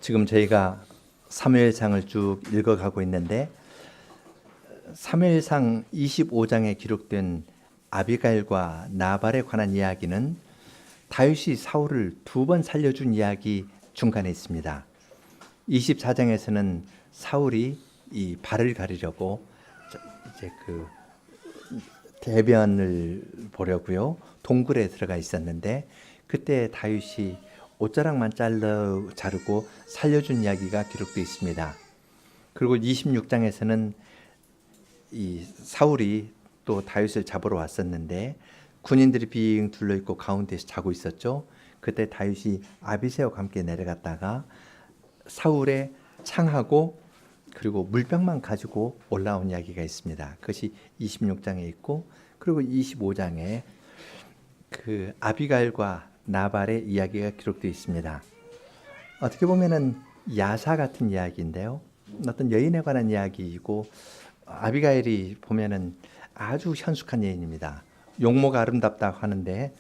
지금 저희가 사무엘상을 쭉 읽어가고 있는데 사무엘상 25장에 기록된 아비가일과 나발에 관한 이야기는 다윗이 사울을 2번 살려준 이야기 중간에 있습니다. 24장에서는 사울이 이 발을 가리려고 이제 그 대변을 보려고요 동굴에 들어가 있었는데 그때 다윗이 옷자락만 자르고 살려준 이야기가 기록되어 있습니다. 그리고 26장에서는 이 사울이 또 다윗을 잡으러 왔었는데 군인들이 빙 둘러있고 가운데서 자고 있었죠. 그때 다윗이 아비새와 함께 내려갔다가 사울의 창하고 그리고 물병만 가지고 올라온 이야기가 있습니다. 그것이 26장에 있고 그리고 25장에 그 아비가일과 나발의 이야기가 기록되어 있습니다. 어떻게 보면은 야사 같은 이야기인데요. 어떤 여인에 관한 이야기이고 아비가일이 보면은 아주 현숙한 여인입니다. 용모가 아름답다고 하는데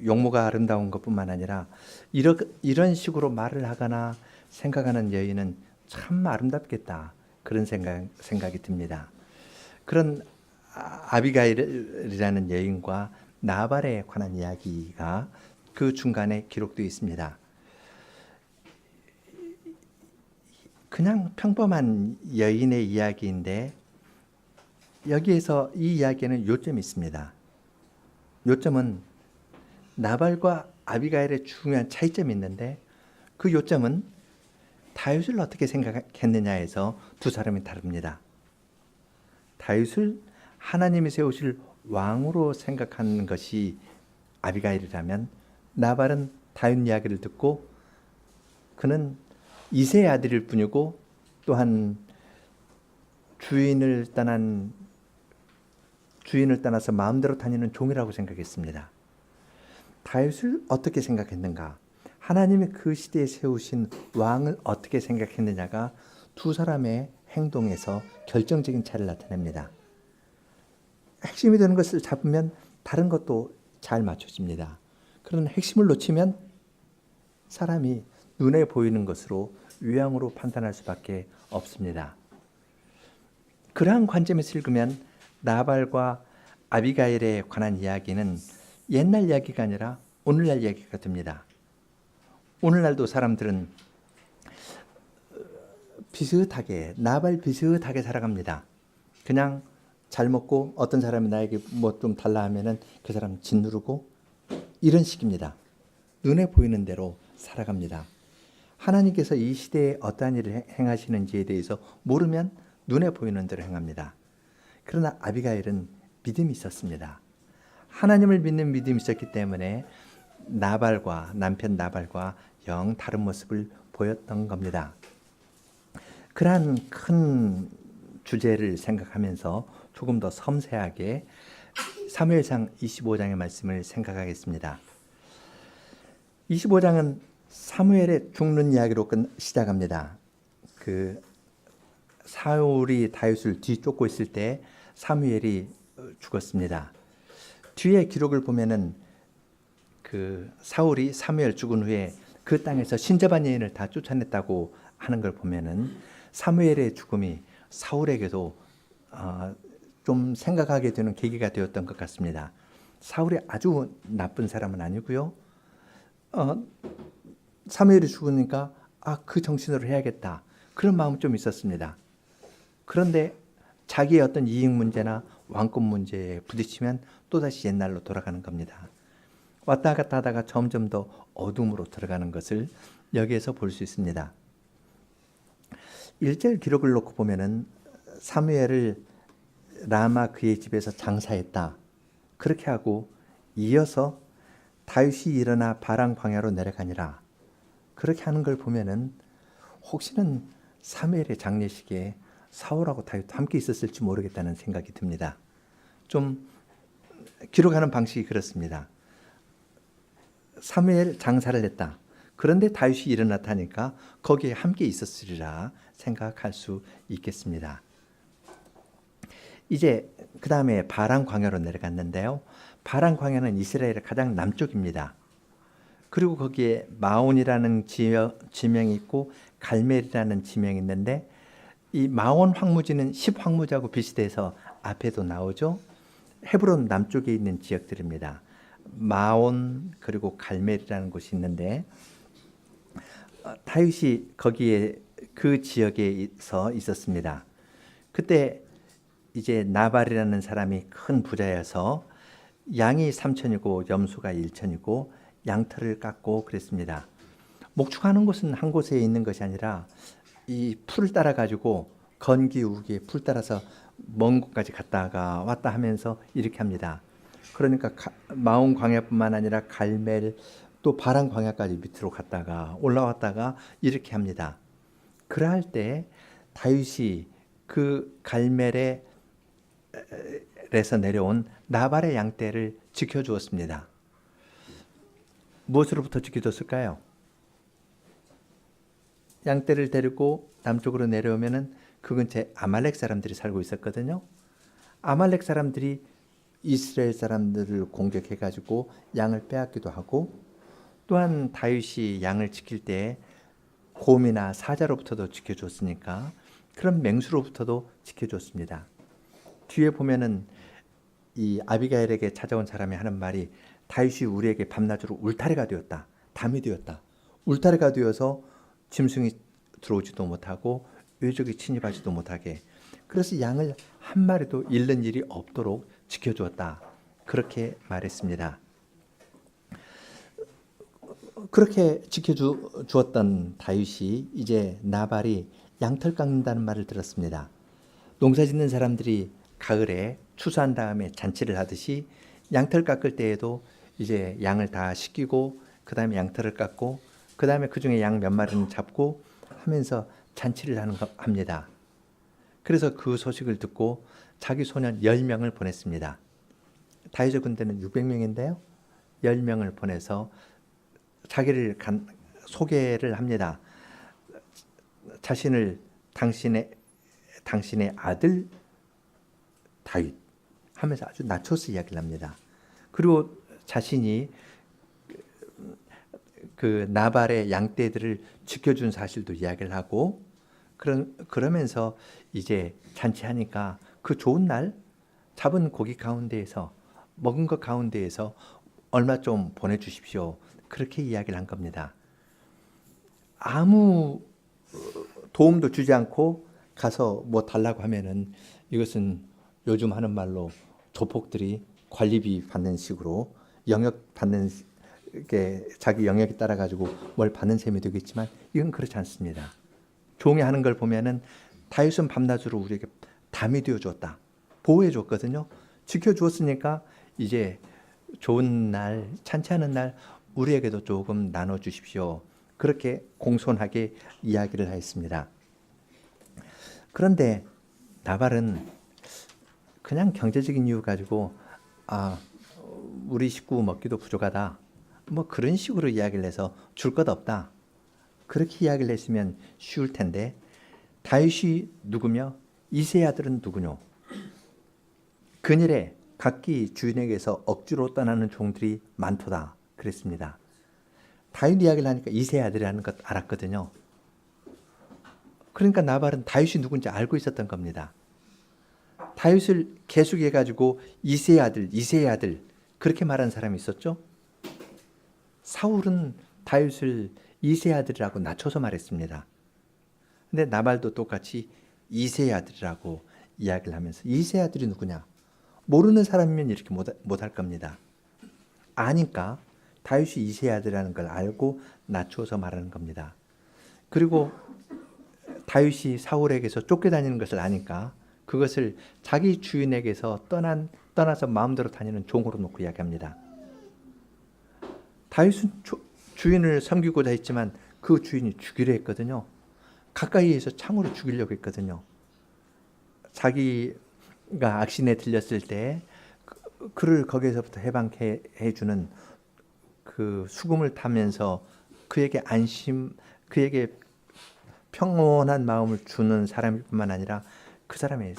용모가 아름다운 것뿐만 아니라 이런 식으로 말을 하거나 생각하는 여인은 참 아름답겠다 그런 생각이 듭니다. 그런 아비가일이라는 여인과 나발에 관한 이야기가 그 중간에 기록되어 있습니다. 그냥 평범한 여인의 이야기인데 여기에서 이 이야기에는 요점이 있습니다. 요점은 나발과 아비가일의 중요한 차이점이 있는데 그 요점은 다윗을 어떻게 생각했느냐에서 두 사람이 다릅니다. 다윗을 하나님이 세우실 왕으로 생각하는 것이 아비가일이라면 나발은 다윗 이야기를 듣고 그는 이세의 아들일 뿐이고 또한 주인을 떠나서 마음대로 다니는 종이라고 생각했습니다. 다윗을 어떻게 생각했는가? 하나님이 그 시대에 세우신 왕을 어떻게 생각했느냐가 두 사람의 행동에서 결정적인 차이를 나타냅니다. 핵심이 되는 것을 잡으면 다른 것도 잘 맞춰집니다. 그러나 핵심을 놓치면 사람이 눈에 보이는 것으로 유형으로 판단할 수밖에 없습니다. 그러한 관점에서 읽으면 나발과 아비가일에 관한 이야기는 옛날 이야기가 아니라 오늘날 이야기가 됩니다. 오늘날도 사람들은 비슷하게 나발 비슷하게 살아갑니다. 그냥 잘 먹고 어떤 사람이 나에게 뭐 좀 달라 하면은 그 사람 짓누르고 이런 식입니다. 눈에 보이는 대로 살아갑니다. 하나님께서 이 시대에 어떠한 일을 행하시는지에 대해서 모르면 눈에 보이는 대로 행합니다. 그러나 아비가일은 믿음이 있었습니다. 하나님을 믿는 믿음이 있었기 때문에 남편 나발과 영 다른 모습을 보였던 겁니다. 그러한 큰 주제를 생각하면서 조금 더 섬세하게 사무엘상 25장의 말씀을 생각하겠습니다. 25장은 사무엘의 죽는 이야기로 시작합니다. 그 사울이 다윗을 뒤쫓고 있을 때 사무엘이 죽었습니다. 뒤에 기록을 보면은 그 사울이 사무엘 죽은 후에 그 땅에서 신접한 여인을 다 쫓아냈다고 하는 걸 보면은 사무엘의 죽음이 사울에게도 좀 생각하게 되는 계기가 되었던 것 같습니다. 사울이 아주 나쁜 사람은 아니고요. 사무엘이 죽으니까 그 정신으로 해야겠다 그런 마음은 좀 있었습니다. 그런데 자기의 어떤 이익 문제나 왕권 문제에 부딪히면 또다시 옛날로 돌아가는 겁니다. 왔다 갔다 하다가 점점 더 어둠으로 들어가는 것을 여기에서 볼 수 있습니다. 1절 기록을 놓고 보면은 사무엘을 라마 그의 집에서 장사했다 그렇게 하고 이어서 다윗이 일어나 바람 광야로 내려가니라 그렇게 하는 걸 보면은 혹시는 사무엘의 장례식에 사울하고 다윗도 함께 있었을지 모르겠다는 생각이 듭니다. 좀 기록하는 방식이 그렇습니다. 사무엘 장사를 했다. 그런데 다윗이 일어났다니까 거기에 함께 있었으리라 생각할 수 있겠습니다. 이제 그 다음에 바람 광야로 내려갔는데요. 바람 광야는 이스라엘의 가장 남쪽입니다. 그리고 거기에 마온이라는 지명이 있고 갈멜이라는 지명이 있는데, 이 마온 황무지는 10황무지하고 비슷해서 앞에도 나오죠. 헤브론 남쪽에 있는 지역들입니다. 마온 그리고 갈멜이라는 곳이 있는데, 다윗이 거기에 그 지역에서 있었습니다. 그때 이제 나발이라는 사람이 큰 부자여서 양이 3천이고 염소가 1천이고 양털을 깎고 그랬습니다. 목축하는 곳은 한 곳에 있는 것이 아니라 이 풀을 따라 가지고 건기 우기에 풀 따라서 먼 곳까지 갔다가 왔다 하면서 이렇게 합니다. 그러니까 마온 광야뿐만 아니라 갈멜 또 바란 광야까지 밑으로 갔다가 올라왔다가 이렇게 합니다. 그러할 때 다윗이 그 갈멜에서 내려온 나발의 양떼를 지켜주었습니다. 무엇으로부터 지켜줬을까요? 양떼를 데리고 남쪽으로 내려오면은 그 근처에 아말렉 사람들이 살고 있었거든요. 아말렉 사람들이 이스라엘 사람들을 공격해가지고 양을 빼앗기도 하고, 또한 다윗이 양을 지킬 때 곰이나 사자로부터도 지켜줬으니까 그런 맹수로부터도 지켜줬습니다. 뒤에 보면은 이 아비가일에게 찾아온 사람이 하는 말이, 다윗이 우리에게 밤낮으로 울타리가 되었다, 담이 되었다. 울타리가 되어서 짐승이 들어오지도 못하고 외적이 침입하지도 못하게, 그래서 양을 한 마리도 잃는 일이 없도록 지켜주었다, 그렇게 말했습니다. 그렇게 지켜주었던 다윗이 이제 나발이 양털 깎는다는 말을 들었습니다. 농사 짓는 사람들이 가을에 추수한 다음에 잔치를 하듯이 양털 깎을 때에도 이제 양을 다 씻기고 그 다음에 양털을 깎고 그 다음에 그 중에 양 몇 마리는 잡고 하면서 잔치를 합니다. 그래서 그 소식을 듣고 자기 소년 10명을 보냈습니다. 다윗의 군대는 600명인데요. 10명을 보내서 자기를 소개를 합니다. 자신을 당신의 아들 다윗 하면서 아주 낮춰서 이야기를 합니다. 그리고 자신이 그 나발의 양떼들을 지켜준 사실도 이야기를 하고, 그러면서 이제 잔치하니까 그 좋은 날 잡은 고기 가운데에서 먹은 것 가운데에서 얼마 좀 보내주십시오, 그렇게 이야기를 한 겁니다. 아무 도움도 주지 않고 가서 뭐 달라고 하면은 이것은 요즘 하는 말로 조폭들이 관리비 받는 식으로 영역 받는 게 자기 영역에 따라 가지고 뭘 받는 셈이 되겠지만 이건 그렇지 않습니다. 종이 하는 걸 보면은 다윗은 밤낮으로 우리에게 담이 되어 줬다, 보호해 줬거든요. 지켜 주었으니까 이제 좋은 날, 찬치하는 날 우리에게도 조금 나눠 주십시오, 그렇게 공손하게 이야기를 하였습니다. 그런데 나발은 그냥 경제적인 이유 가지고 우리 식구 먹기도 부족하다, 뭐 그런 식으로 이야기를 해서 줄 것 없다, 그렇게 이야기를 했으면 쉬울 텐데, 다윗이 누구며 이새의 아들은 누구뇨? 그날에 각기 주인에게서 억지로 떠나는 종들이 많도다, 그랬습니다. 다윗 이야기를 하니까 이새의 아들이라는 것 알았거든요. 그러니까 나발은 다윗이 누군지 알고 있었던 겁니다. 다윗을 계속해가지고 이새의 아들 그렇게 말한 사람이 있었죠. 사울은 다윗을 이새의 아들이라고 낮춰서 말했습니다. 근데 나발도 똑같이 이새의 아들이라고 이야기를 하면서, 이새의 아들이 누구냐? 모르는 사람이면 이렇게 못할 겁니다. 아니까 다윗이 이새의 아들이라는 걸 알고 낮춰서 말하는 겁니다. 그리고 다윗이 사울에게서 쫓겨다니는 것을 아니까 그것을 자기 주인에게서 떠나서 마음대로 다니는 종으로 놓고 이야기합니다. 다윗은 주인을 섬기고자 했지만 그 주인이 죽이려 했거든요. 가까이에서 창으로 죽이려고 했거든요. 자기가 악신에 들렸을 때 그를 거기에서부터 해방해 주는 그 수금을 타면서 그에게 그에게 평온한 마음을 주는 사람일 뿐만 아니라 그 사람의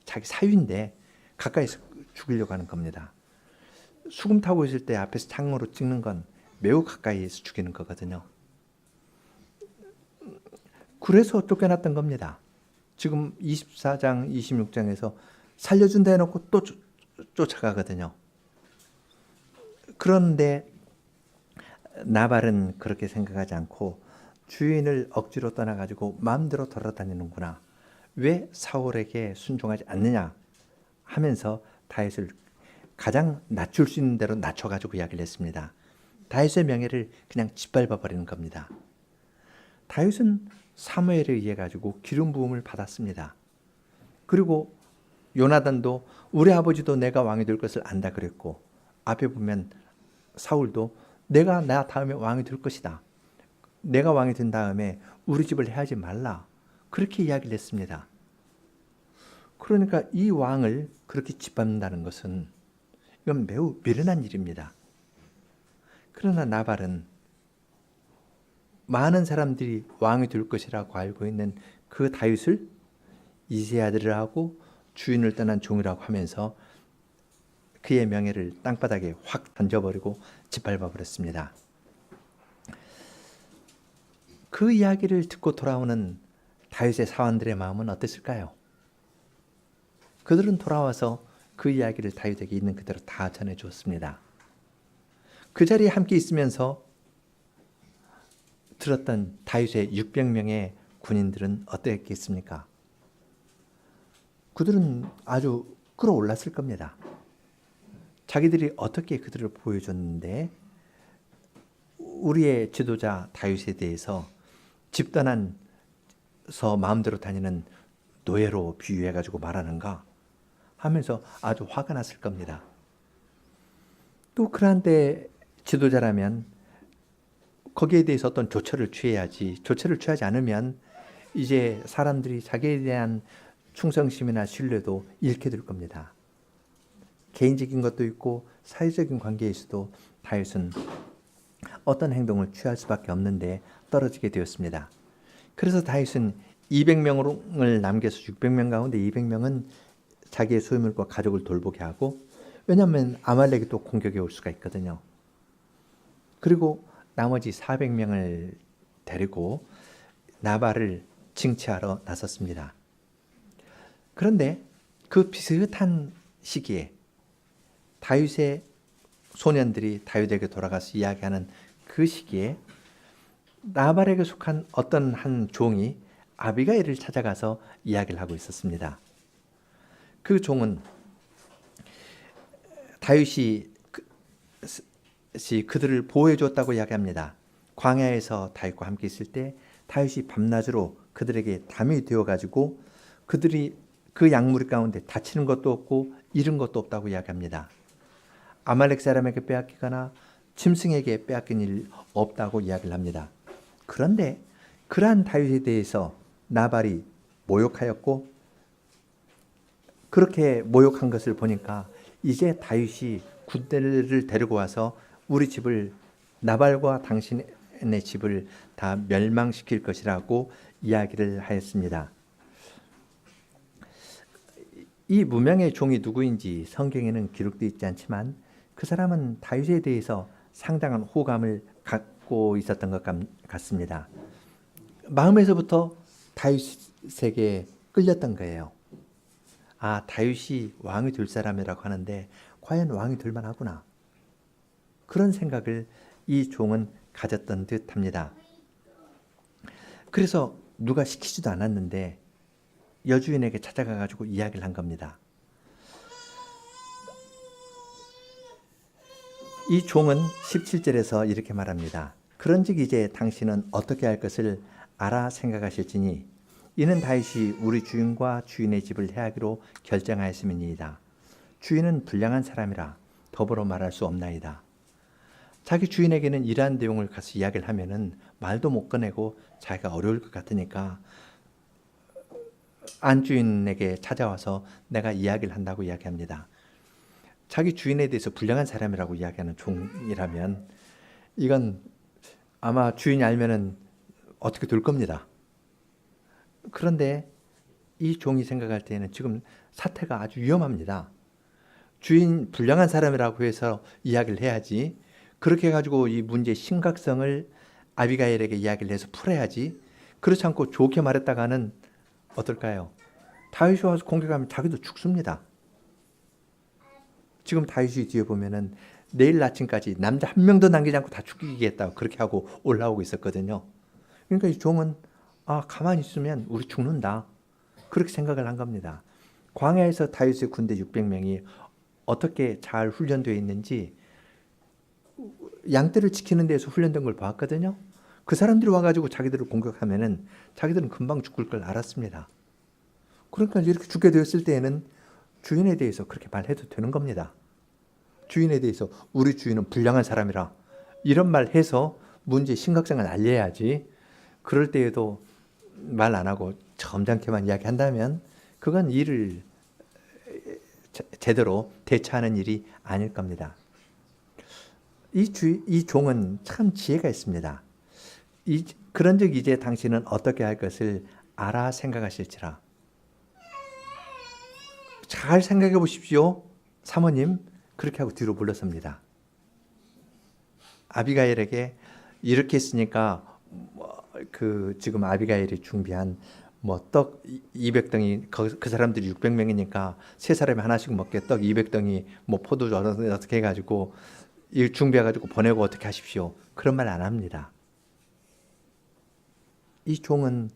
자기 사위인데 가까이서 죽이려고 하는 겁니다. 수금 타고 있을 때 앞에서 창으로 찍는 건 매우 가까이에서 죽이는 거거든요. 그래서 쫓겨났던 겁니다. 지금 24장, 26장에서 살려준다 해놓고 또 쫓아가거든요. 그런데 나발은 그렇게 생각하지 않고 주인을 억지로 떠나가지고 마음대로 돌아다니는구나. 왜 사울에게 순종하지 않느냐 하면서 다윗을 가장 낮출 수 있는 대로 낮춰가지고 이야기를 했습니다. 다윗의 명예를 그냥 짓밟아 버리는 겁니다. 다윗은 사무엘에 의해 가지고 기름 부음을 받았습니다. 그리고 요나단도 우리 아버지도 내가 왕이 될 것을 안다 그랬고, 앞에 보면 사울도 내가 나 다음에 왕이 될 것이다. 내가 왕이 된 다음에 우리 집을 해하지 말라. 그렇게 이야기를 했습니다. 그러니까 이 왕을 그렇게 짓밟는다는 것은 이건 매우 미련한 일입니다. 그러나 나발은 많은 사람들이 왕이 될 것이라고 알고 있는 그 다윗을 이새의 아들이라고 주인을 떠난 종이라고 하면서 그의 명예를 땅바닥에 확 던져버리고 짓밟아 버렸습니다. 그 이야기를 듣고 돌아오는 다윗의 사원들의 마음은 어땠을까요? 그들은 돌아와서 그 이야기를 다윗에게 있는 그대로 다 전해주었습니다. 그 자리에 함께 있으면서 들었던 다윗의 600명의 군인들은 어땠겠습니까? 그들은 아주 끌어올랐을 겁니다. 자기들이 어떻게 그들을 보여줬는데 우리의 지도자 다윗에 대해서 집단한서 마음대로 다니는 노예로 비유해가지고 말하는가 하면서 아주 화가 났을 겁니다. 또 그런데 지도자라면 거기에 대해서 어떤 조처를 취해야지, 조처를 취하지 않으면 이제 사람들이 자기에 대한 충성심이나 신뢰도 잃게 될 겁니다. 개인적인 것도 있고 사회적인 관계에서도 다윗은 어떤 행동을 취할 수밖에 없는데 떨어지게 되었습니다. 그래서 다윗은 200명을 남겨서 600명 가운데 200명은 자기의 소유물과 가족을 돌보게 하고, 왜냐하면 아말렉이 또 공격해 올 수가 있거든요. 그리고 나머지 400명을 데리고 나발을 징치하러 나섰습니다. 그런데 그 비슷한 시기에 다윗의 소년들이 다윗에게 돌아가서 이야기하는 그 시기에 나발에게 속한 어떤 한 종이 아비가일을 찾아가서 이야기를 하고 있었습니다. 그 종은 다윗이 그들을 보호해 줬다고 이야기합니다. 광야에서 다윗과 함께 있을 때 다윗이 밤낮으로 그들에게 담이 되어가지고 그들이 그 약무리 가운데 다치는 것도 없고 잃은 것도 없다고 이야기합니다. 아말렉 사람에게 빼앗기거나 짐승에게 빼앗긴 일 없다고 이야기를 합니다. 그런데 그러한 다윗에 대해서 나발이 모욕하였고, 그렇게 모욕한 것을 보니까 이제 다윗이 군대를 데리고 와서 우리 집을, 나발과 당신의 집을 다 멸망시킬 것이라고 이야기를 하였습니다. 이 무명의 종이 누구인지 성경에는 기록되어 있지 않지만 그 사람은 다윗에 대해서 상당한 호감을 갖고 있었던 것 같습니다. 마음에서부터 다윗에게 끌렸던 거예요. 아, 다윗이 왕이 될 사람이라고 하는데 과연 왕이 될 만하구나. 그런 생각을 이 종은 가졌던 듯 합니다. 그래서 누가 시키지도 않았는데 여주인에게 찾아가가지고 이야기를 한 겁니다. 이 종은 17절에서 이렇게 말합니다. 그런즉 이제 당신은 어떻게 할 것을 알아 생각하실지니 이는 다윗이 우리 주인과 주인의 집을 해하기로 결정하였음이니이다. 주인은 불량한 사람이라 더불어 말할 수 없나이다. 자기 주인에게는 이러한 내용을 가서 이야기를 하면은 말도 못 꺼내고 자기가 어려울 것 같으니까 안주인에게 찾아와서 내가 이야기를 한다고 이야기합니다. 자기 주인에 대해서 불량한 사람이라고 이야기하는 종이라면 이건 아마 주인이 알면은 어떻게 될 겁니다. 그런데 이 종이 생각할 때는 지금 사태가 아주 위험합니다. 주인 불량한 사람이라고 해서 이야기를 해야지 그렇게 해가지고 이 문제의 심각성을 아비가일에게 이야기를 해서 풀어야지. 그렇지 않고 좋게 말했다가는 어떨까요? 다윗이 와서 공격하면 자기도 죽습니다. 지금 다윗이 뒤에 보면은 내일 아침까지 남자 한 명도 남기지 않고 다 죽이겠다고 그렇게 하고 올라오고 있었거든요. 그러니까 이 종은 가만히 있으면 우리 죽는다. 그렇게 생각을 한 겁니다. 광야에서 다윗의 군대 600명이 어떻게 잘 훈련되어 있는지 양떼를 지키는 데서 훈련된 걸 봤거든요. 그 사람들이 와가지고 자기들을 공격하면은 자기들은 금방 죽을 걸 알았습니다. 그러니까 이렇게 죽게 되었을 때에는 주인에 대해서 그렇게 말해도 되는 겁니다. 주인에 대해서 우리 주인은 불량한 사람이라 이런 말 해서 문제의 심각성을 알려야지. 그럴 때에도 말 안 하고 점잖게만 이야기한다면 그건 일을 제대로 대처하는 일이 아닐 겁니다. 이 종은 참 지혜가 있습니다. 그런즉 이제 당신은 어떻게 할 것을 알아 생각하실지라. 잘 생각해 보십시오. 사모님. 그렇게 하고 뒤로 물러섭니다. 아비가일에게 이렇게 했으니까 지금 아비가일이 준비한 떡 200덩이 그 사람들이 600명이니까 세 사람이 하나씩 먹게 떡 200덩이 포도주 어떻게 해가지고 준비해가지고 보내고 어떻게 하십시오. 그런 말 안 합니다. 이 종은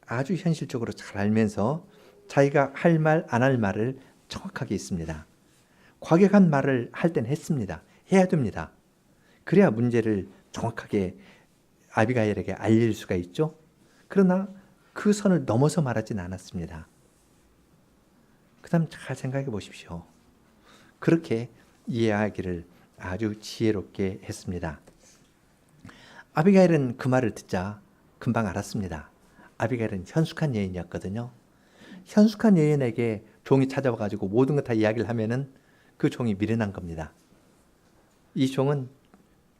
아주 현실적으로 잘 알면서 자기가 할 말 안 할 말을 정확하게 있습니다. 과격한 말을 할 땐 했습니다. 해야 됩니다. 그래야 문제를 정확하게 아비가일에게 알릴 수가 있죠. 그러나 그 선을 넘어서 말하진 않았습니다. 그 다음 잘 생각해 보십시오. 그렇게 이야기를 아주 지혜롭게 했습니다. 아비가일은 그 말을 듣자 금방 알았습니다. 아비가일은 현숙한 여인이었거든요. 현숙한 여인에게 종이 찾아와가지고 모든 것 다 이야기를 하면은 그 종이 미련한 겁니다. 이 종은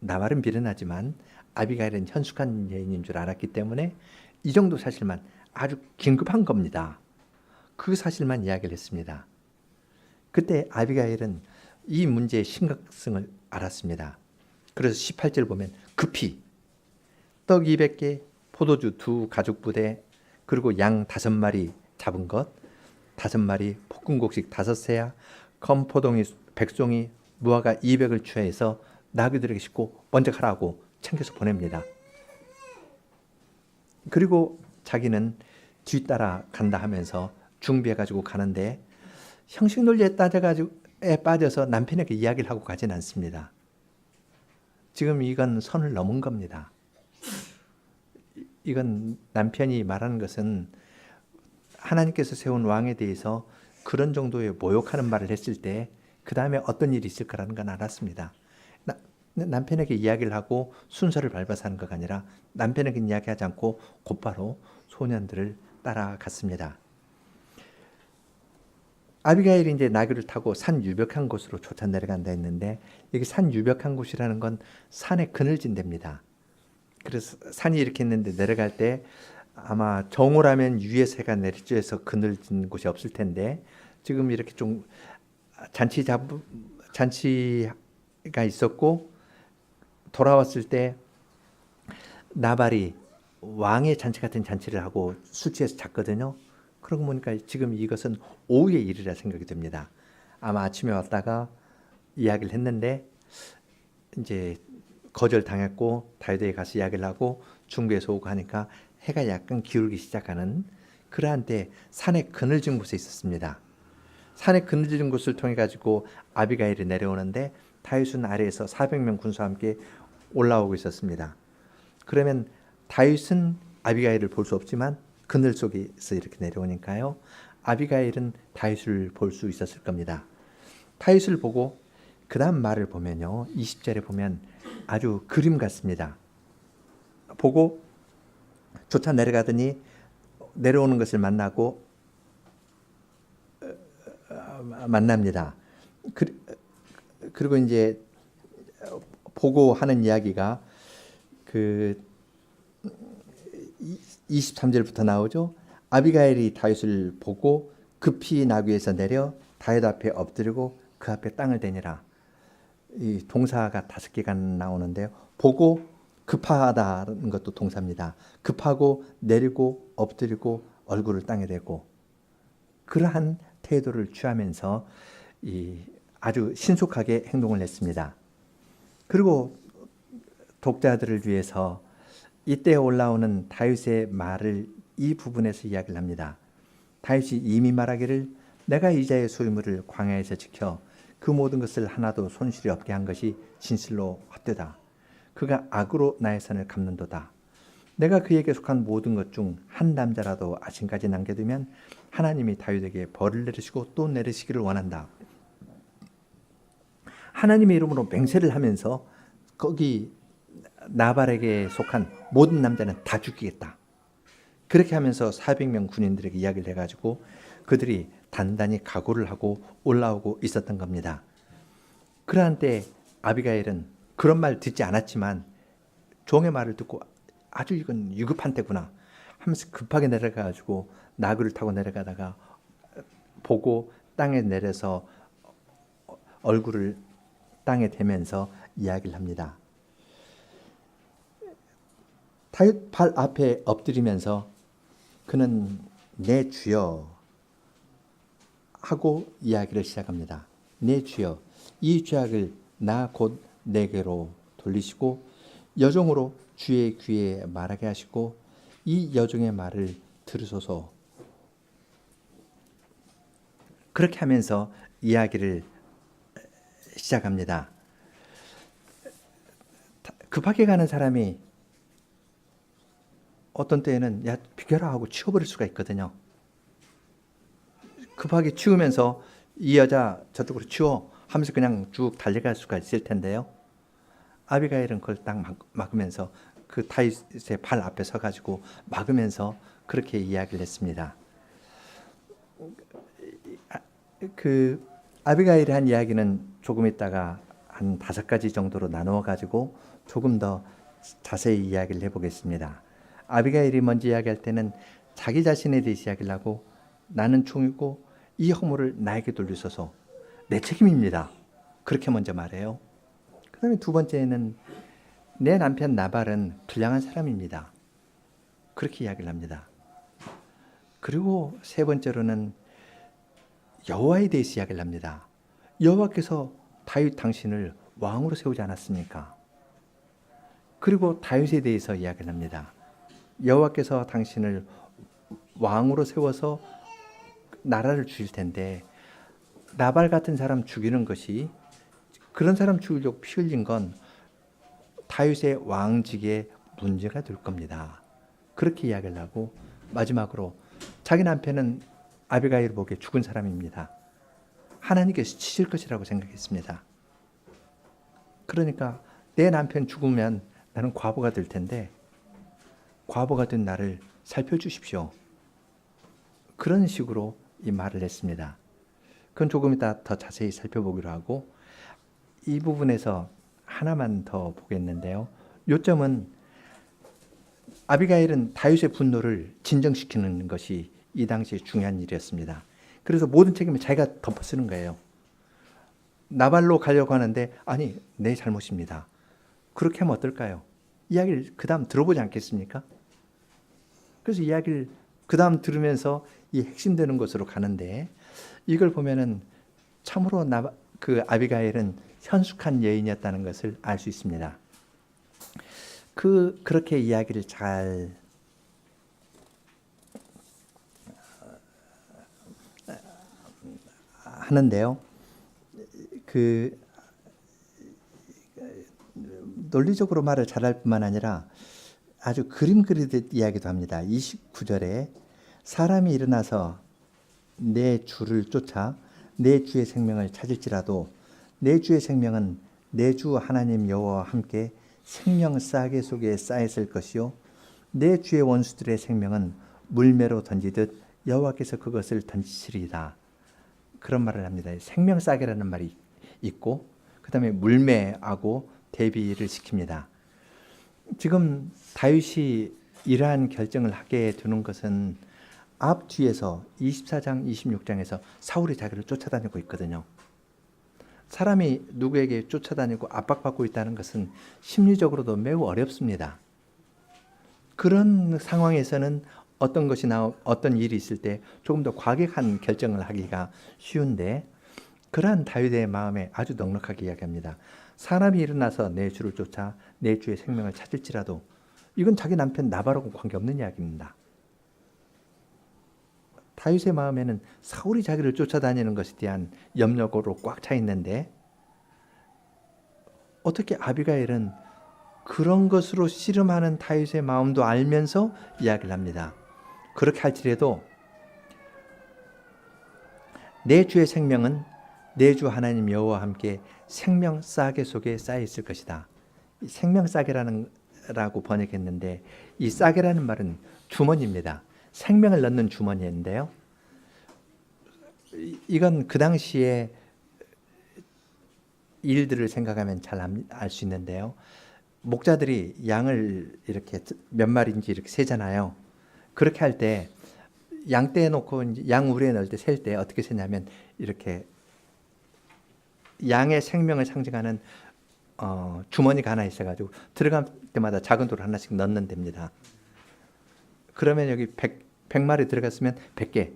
나말은 미련하지만 아비가일은 현숙한 여인인 줄 알았기 때문에 이 정도 사실만 아주 긴급한 겁니다. 그 사실만 이야기를 했습니다. 그때 아비가일은 이 문제의 심각성을 알았습니다. 그래서 18절 보면 급히 떡 200개, 포도주 2 가죽부대, 그리고 양 5마리 잡은 것, 5마리, 볶음곡식 5세야, 검포동이 100송이, 무화과 200을 취해서 나귀들에게 싣고 먼저 가라고 챙겨서 보냅니다. 그리고 자기는 뒤따라 간다 하면서 준비해가지고 가는데 형식 논리에 빠져서 남편에게 이야기를 하고 가진 않습니다. 지금 이건 선을 넘은 겁니다. 이건 남편이 말하는 것은 하나님께서 세운 왕에 대해서 그런 정도의 모욕하는 말을 했을 때 그 다음에 어떤 일이 있을 거라는 건 알았습니다. 남편에게 이야기를 하고 순서를 밟아서 하는 것가 아니라 남편에게 이야기하지 않고 곧바로 소년들을 따라갔습니다. 아비가일이 이제 나귀를 타고 산 유벽한 곳으로 쫓아 내려간다 했는데 여기 산 유벽한 곳이라는 건 산에 그늘진 데입니다. 그래서 산이 이렇게 있는데 내려갈 때 아마 정오라면 위에 새가 내리쬐서 그늘진 곳이 없을 텐데 지금 이렇게 좀 잔치가 있었고 돌아왔을 때 나발이 왕의 잔치 같은 잔치를 하고 술 취해서 잤거든요. 그러고 보니까 지금 이것은 오후의 일이라 생각이 듭니다. 아마 아침에 왔다가 이야기를 했는데 이제 거절당했고 다윗에게 가서 이야기를 하고 중부에서 오고 하니까 해가 약간 기울기 시작하는 그러한 때 산에 그늘진 곳에 있었습니다. 산에 그늘진 곳을 통해 가지고 아비가일이 내려오는데 다윗은 아래에서 400명 군사와 함께 올라오고 있었습니다. 그러면 다윗은 아비가일을 볼 수 없지만 그늘 속에서 이렇게 내려오니까요. 아비가일은 다윗을 볼 수 있었을 겁니다. 다윗을 보고 그 다음 말을 보면요. 20절에 보면 아주 그림 같습니다. 보고 쫓아 내려가더니 내려오는 것을 만납니다. 그리고 이제 보고 하는 이야기가 그 23절부터 나오죠. 아비가일이 다윗을 보고 급히 나귀에서 내려 다윗 앞에 엎드리고 그 앞에 땅을 대니라. 이 동사가 5개가 나오는데요. 보고 급하다는 것도 동사입니다. 급하고 내리고 엎드리고 얼굴을 땅에 대고 그러한 태도를 취하면서 아주 신속하게 행동을 했습니다. 그리고 독자들을 위해서 이때 올라오는 다윗의 말을 이 부분에서 이야기를 합니다. 다윗이 이미 말하기를 내가 이자의 소유물을 광야에서 지켜 그 모든 것을 하나도 손실이 없게 한 것이 진실로 헛되다. 그가 악으로 나의 선을 갚는도다. 내가 그에게 속한 모든 것 중 한 남자라도 아침까지 남겨두면 하나님이 다윗에게 벌을 내리시고 또 내리시기를 원한다. 하나님의 이름으로 맹세를 하면서 거기 나발에게 속한 모든 남자는 다 죽이겠다. 그렇게 하면서 400명 군인들에게 이야기를 해가지고 그들이 단단히 각오를 하고 올라오고 있었던 겁니다. 그러한 때 아비가일은 그런 말 듣지 않았지만 종의 말을 듣고 아주 이건 위급한 때구나 하면서 급하게 내려가가지고 나귀를 타고 내려가다가 보고 땅에 내려서 얼굴을 땅에 대면서 이야기를 합니다. 다윗 발 앞에 엎드리면서 그는 내 주여 하고 이야기를 시작합니다. 내 주여, 이 죄악을 나 곧 내게로 돌리시고 여종으로 주의 귀에 말하게 하시고 이 여종의 말을 들으소서. 그렇게 하면서 이야기를 시작합니다. 급하게 가는 사람이 어떤 때에는 야 비켜라 하고 치워버릴 수가 있거든요. 급하게 치우면서 이 여자 저쪽으로 치워 하면서 그냥 쭉 달려갈 수가 있을 텐데요. 아비가일은 그걸 딱 막으면서 그 다윗의 발 앞에 서가지고 막으면서 그렇게 이야기를 했습니다. 그 아비가일이 한 이야기는 조금 있다가 한 5가지 정도로 나누어 가지고 조금 더 자세히 이야기를 해보겠습니다. 아비가일이 먼저 이야기할 때는 자기 자신에 대해서 이야기를 하고 나는 총이고 이 허물을 나에게 돌리소서 내 책임입니다. 그렇게 먼저 말해요. 그 다음에 두 번째는 내 남편 나발은 불량한 사람입니다. 그렇게 이야기를 합니다. 그리고 세 번째로는 여호와에 대해서 이야기를 합니다. 여호와께서 다윗 당신을 왕으로 세우지 않았습니까? 그리고 다윗에 대해서 이야기를 합니다. 여호와께서 당신을 왕으로 세워서 나라를 주실 텐데 나발 같은 사람 죽이는 것이 그런 사람 죽이려고 피 흘린 건 다윗의 왕직에 문제가 될 겁니다. 그렇게 이야기를 하고 마지막으로 자기 남편은 아비가일 보기에 죽은 사람입니다. 하나님께서 치실 것이라고 생각했습니다. 그러니까 내 남편 죽으면 나는 과부가 될 텐데 과부가 된 나를 살펴주십시오. 그런 식으로 이 말을 했습니다. 그건 조금 이따 더 자세히 살펴보기로 하고 이 부분에서 하나만 더 보겠는데요. 요점은 아비가일은 다윗의 분노를 진정시키는 것이 이 당시에 중요한 일이었습니다. 그래서 모든 책임을 자기가 덮어쓰는 거예요. 나발로 가려고 하는데 아니 내 잘못입니다. 그렇게 하면 어떨까요? 이야기를 그 다음 들어보지 않겠습니까? 그래서 이야기를 그 다음 들으면서 이 핵심되는 것으로 가는데 이걸 보면은 참으로 그 아비가일은 현숙한 여인이었다는 것을 알 수 있습니다. 그렇게 이야기를 잘 하는데요. 그 논리적으로 말을 잘할 뿐만 아니라 아주 그림 그리듯 이야기도 합니다. 29절에 사람이 일어나서 내 주를 쫓아 내 주의 생명을 찾을지라도 내 주의 생명은 내 주 하나님 여호와와 함께 생명 싸개 속에 쌓였을 것이요 내 주의 원수들의 생명은 물매로 던지듯 여호와께서 그것을 던지시리이다. 그런 말을 합니다. 생명 싸개라는 말이 있고 그 다음에 물매하고 대비를 시킵니다. 지금 다윗이 이러한 결정을 하게 되는 것은 앞뒤에서 24장, 26장에서 사울이 자기를 쫓아다니고 있거든요. 사람이 누구에게 쫓아다니고 압박받고 있다는 것은 심리적으로도 매우 어렵습니다. 그런 상황에서는 어떤 일이 있을 때 조금 더 과격한 결정을 하기가 쉬운데, 그러한 다윗의 마음에 아주 넉넉하게 이야기합니다. 사람이 일어나서 내 주를 쫓아 내 주의 생명을 찾을지라도, 이건 자기 남편 나발하고 관계없는 이야기입니다. 다윗의 마음에는 사울이 자기를 쫓아다니는 것에 대한 염려고로 꽉 차 있는데, 어떻게 아비가일은 그런 것으로 씨름하는 다윗의 마음도 알면서 이야기를 합니다. 그렇게 할지라도 내 주의 생명은 내 주 하나님 여호와와 함께 생명 싸개 속에 쌓여 있을 것이다. 생명 싸개라고 번역했는데, 이 싸개라는 말은 주머니입니다. 생명을 넣는 주머니인데요. 이건 그 당시에 일들을 생각하면 잘 알 수 있는데요. 목자들이 양을 이렇게 몇 마리인지 이렇게 세잖아요. 그렇게 할 때 양떼에 놓고 이제 양 우리에 넣을 때 셀 때 어떻게 세냐면, 이렇게 양의 생명을 상징하는 주머니가 하나 있어가지고 들어갈 때마다 작은 돌을 하나씩 넣는 됩니다. 그러면 여기 100마리 들어갔으면 100개.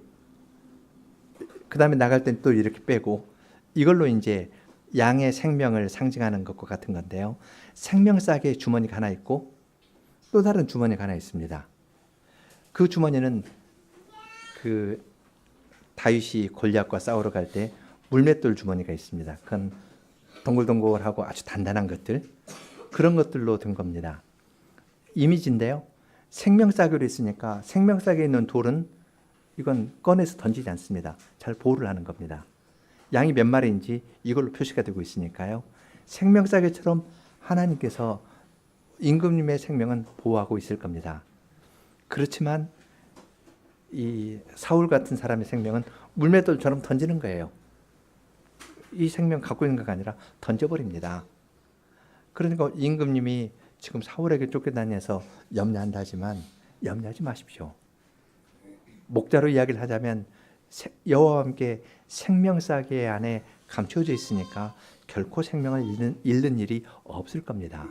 그 다음에 나갈 땐 또 이렇게 빼고, 이걸로 이제 양의 생명을 상징하는 것과 같은 건데요. 생명 싸개의 주머니가 하나 있고 또 다른 주머니가 하나 있습니다. 그 주머니는 그 다윗이 골리앗과 싸우러 갈 때 물맷돌 주머니가 있습니다. 그건 동글동글하고 아주 단단한 것들, 그런 것들로 된 겁니다. 이미지인데요. 생명 싸개로 있으니까 생명 싸개에 있는 돌은 이건 꺼내서 던지지 않습니다. 잘 보호를 하는 겁니다. 양이 몇 마리인지 이걸로 표시가 되고 있으니까요. 생명 싸개처럼 하나님께서 임금님의 생명은 보호하고 있을 겁니다. 그렇지만 이 사울 같은 사람의 생명은 물맷돌처럼 던지는 거예요. 이 생명 갖고 있는 것가 아니라 던져버립니다. 그러니까 임금님이 지금 사울에게 쫓겨다녀서 염려한다 하지만 염려하지 마십시오. 목자로 이야기를 하자면 여호와와 함께 생명 싸개 안에 감춰져 있으니까 결코 생명을 잃는 일이 없을 겁니다.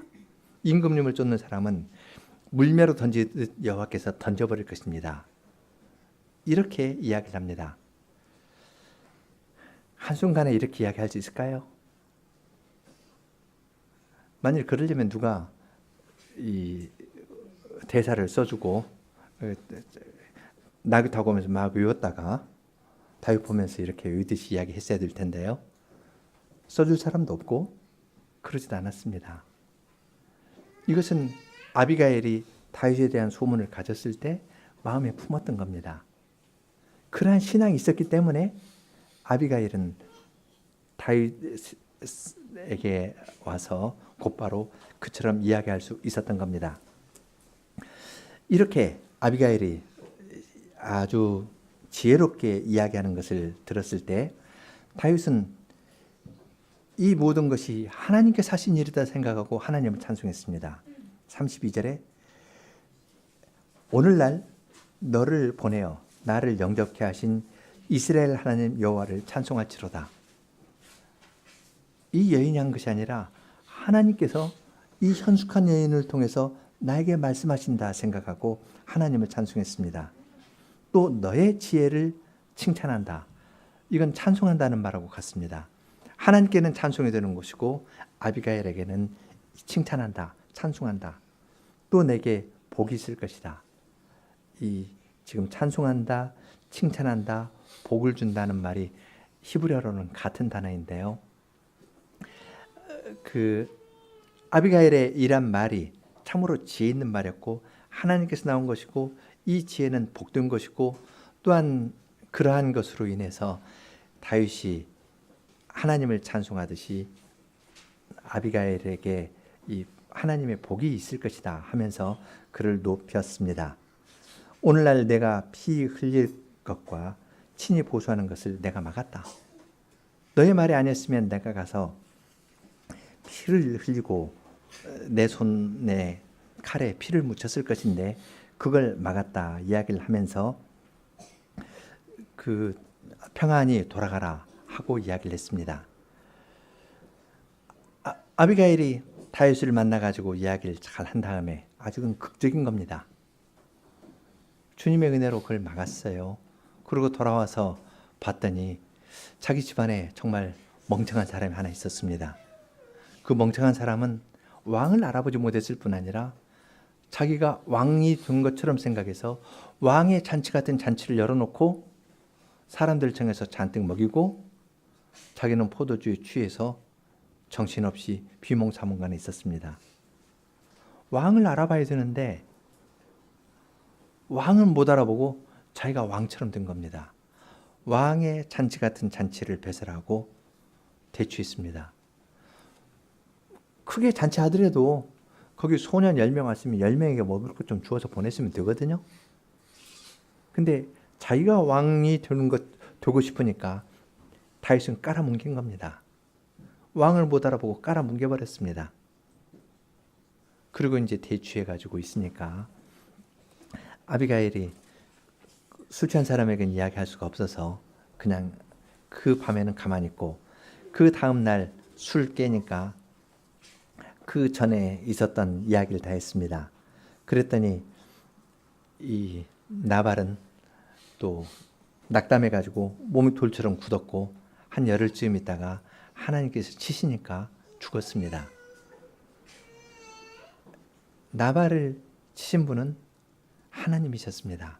임금님을 쫓는 사람은 물매로 던지듯 여호와께서 던져버릴 것입니다. 이렇게 이야기를 합니다. 한순간에 이렇게 이야기할 수 있을까요? 만일 그러려면 누가 이 대사를 써주고 나귀 타고 오면서 막 외웠다가 다윗 보면서 이렇게 외우듯이 이야기했어야 될 텐데요. 써줄 사람도 없고 그러지도 않았습니다. 이것은 아비가일이 다윗에 대한 소문을 가졌을 때 마음에 품었던 겁니다. 그러한 신앙이 있었기 때문에 아비가일은 다윗에게 와서 곧바로 그처럼 이야기할 수 있었던 겁니다. 이렇게 아비가일이 아주 지혜롭게 이야기하는 것을 들었을 때 다윗은 이 모든 것이 하나님께서 하신 일이다 생각하고 하나님을 찬송했습니다. 32절에 오늘날 너를 보내어 나를 영접케 하신 이스라엘 하나님 여호와를 찬송할지로다. 이 여인이 한 것이 아니라 하나님께서 이 현숙한 여인을 통해서 나에게 말씀하신다 생각하고 하나님을 찬송했습니다. 또 너의 지혜를 칭찬한다. 이건 찬송한다는 말하고 같습니다. 하나님께는 찬송이 되는 것이고 아비가일에게는 칭찬한다, 찬송한다. 또 내게 복이 있을 것이다. 이 지금 찬송한다, 칭찬한다, 복을 준다는 말이 히브리어로는 같은 단어인데요. 그 아비가일의 이란 말이 참으로 지혜 있는 말이었고 하나님께서 나온 것이고 이 지혜는 복된 것이고 또한 그러한 것으로 인해서 다윗이 하나님을 찬송하듯이 아비가일에게 이 하나님의 복이 있을 것이다 하면서 그를 높였습니다. 오늘날 내가 피 흘릴 것과 친히 보수하는 것을 내가 막았다. 너의 말이 아니었으면 내가 가서 피를 흘리고 내 손에 칼에 피를 묻혔을 것인데 그걸 막았다 이야기를 하면서 그 평안히 돌아가라 하고 이야기를 했습니다. 아비가일이 다윗을 만나가지고 이야기를 잘 한 다음에 아주 극적인 겁니다. 주님의 은혜로 그걸 막았어요. 그리고 돌아와서 봤더니 자기 집안에 정말 멍청한 사람이 하나 있었습니다. 그 멍청한 사람은 왕을 알아보지 못했을 뿐 아니라 자기가 왕이 된 것처럼 생각해서 왕의 잔치 같은 잔치를 열어놓고 사람들 청해서 잔뜩 먹이고 자기는 포도주에 취해서 정신없이 비몽사몽간에 있었습니다. 왕을 알아봐야 되는데 왕은 못 알아보고 자기가 왕처럼 된 겁니다. 왕의 잔치 같은 잔치를 배설하고 대취했습니다. 크게 잔치하더라도 거기 소년 10명 왔으면 10명에게 먹을 것 좀 주어서 보냈으면 되거든요. 근데 자기가 왕이 되고 싶으니까 다윗은 깔아뭉갠 겁니다. 왕을 못 알아보고 깔아뭉개버렸습니다. 그리고 이제 대취해가지고 있으니까 아비가일이 술 취한 사람에게는 이야기할 수가 없어서 그냥 그 밤에는 가만히 있고 그 다음날 술 깨니까 그 전에 있었던 이야기를 다 했습니다. 그랬더니 이 나발은 또 낙담해가지고 몸이 돌처럼 굳었고 한 열흘쯤 있다가 하나님께서 치시니까 죽었습니다. 나발을 치신 분은 하나님이셨습니다.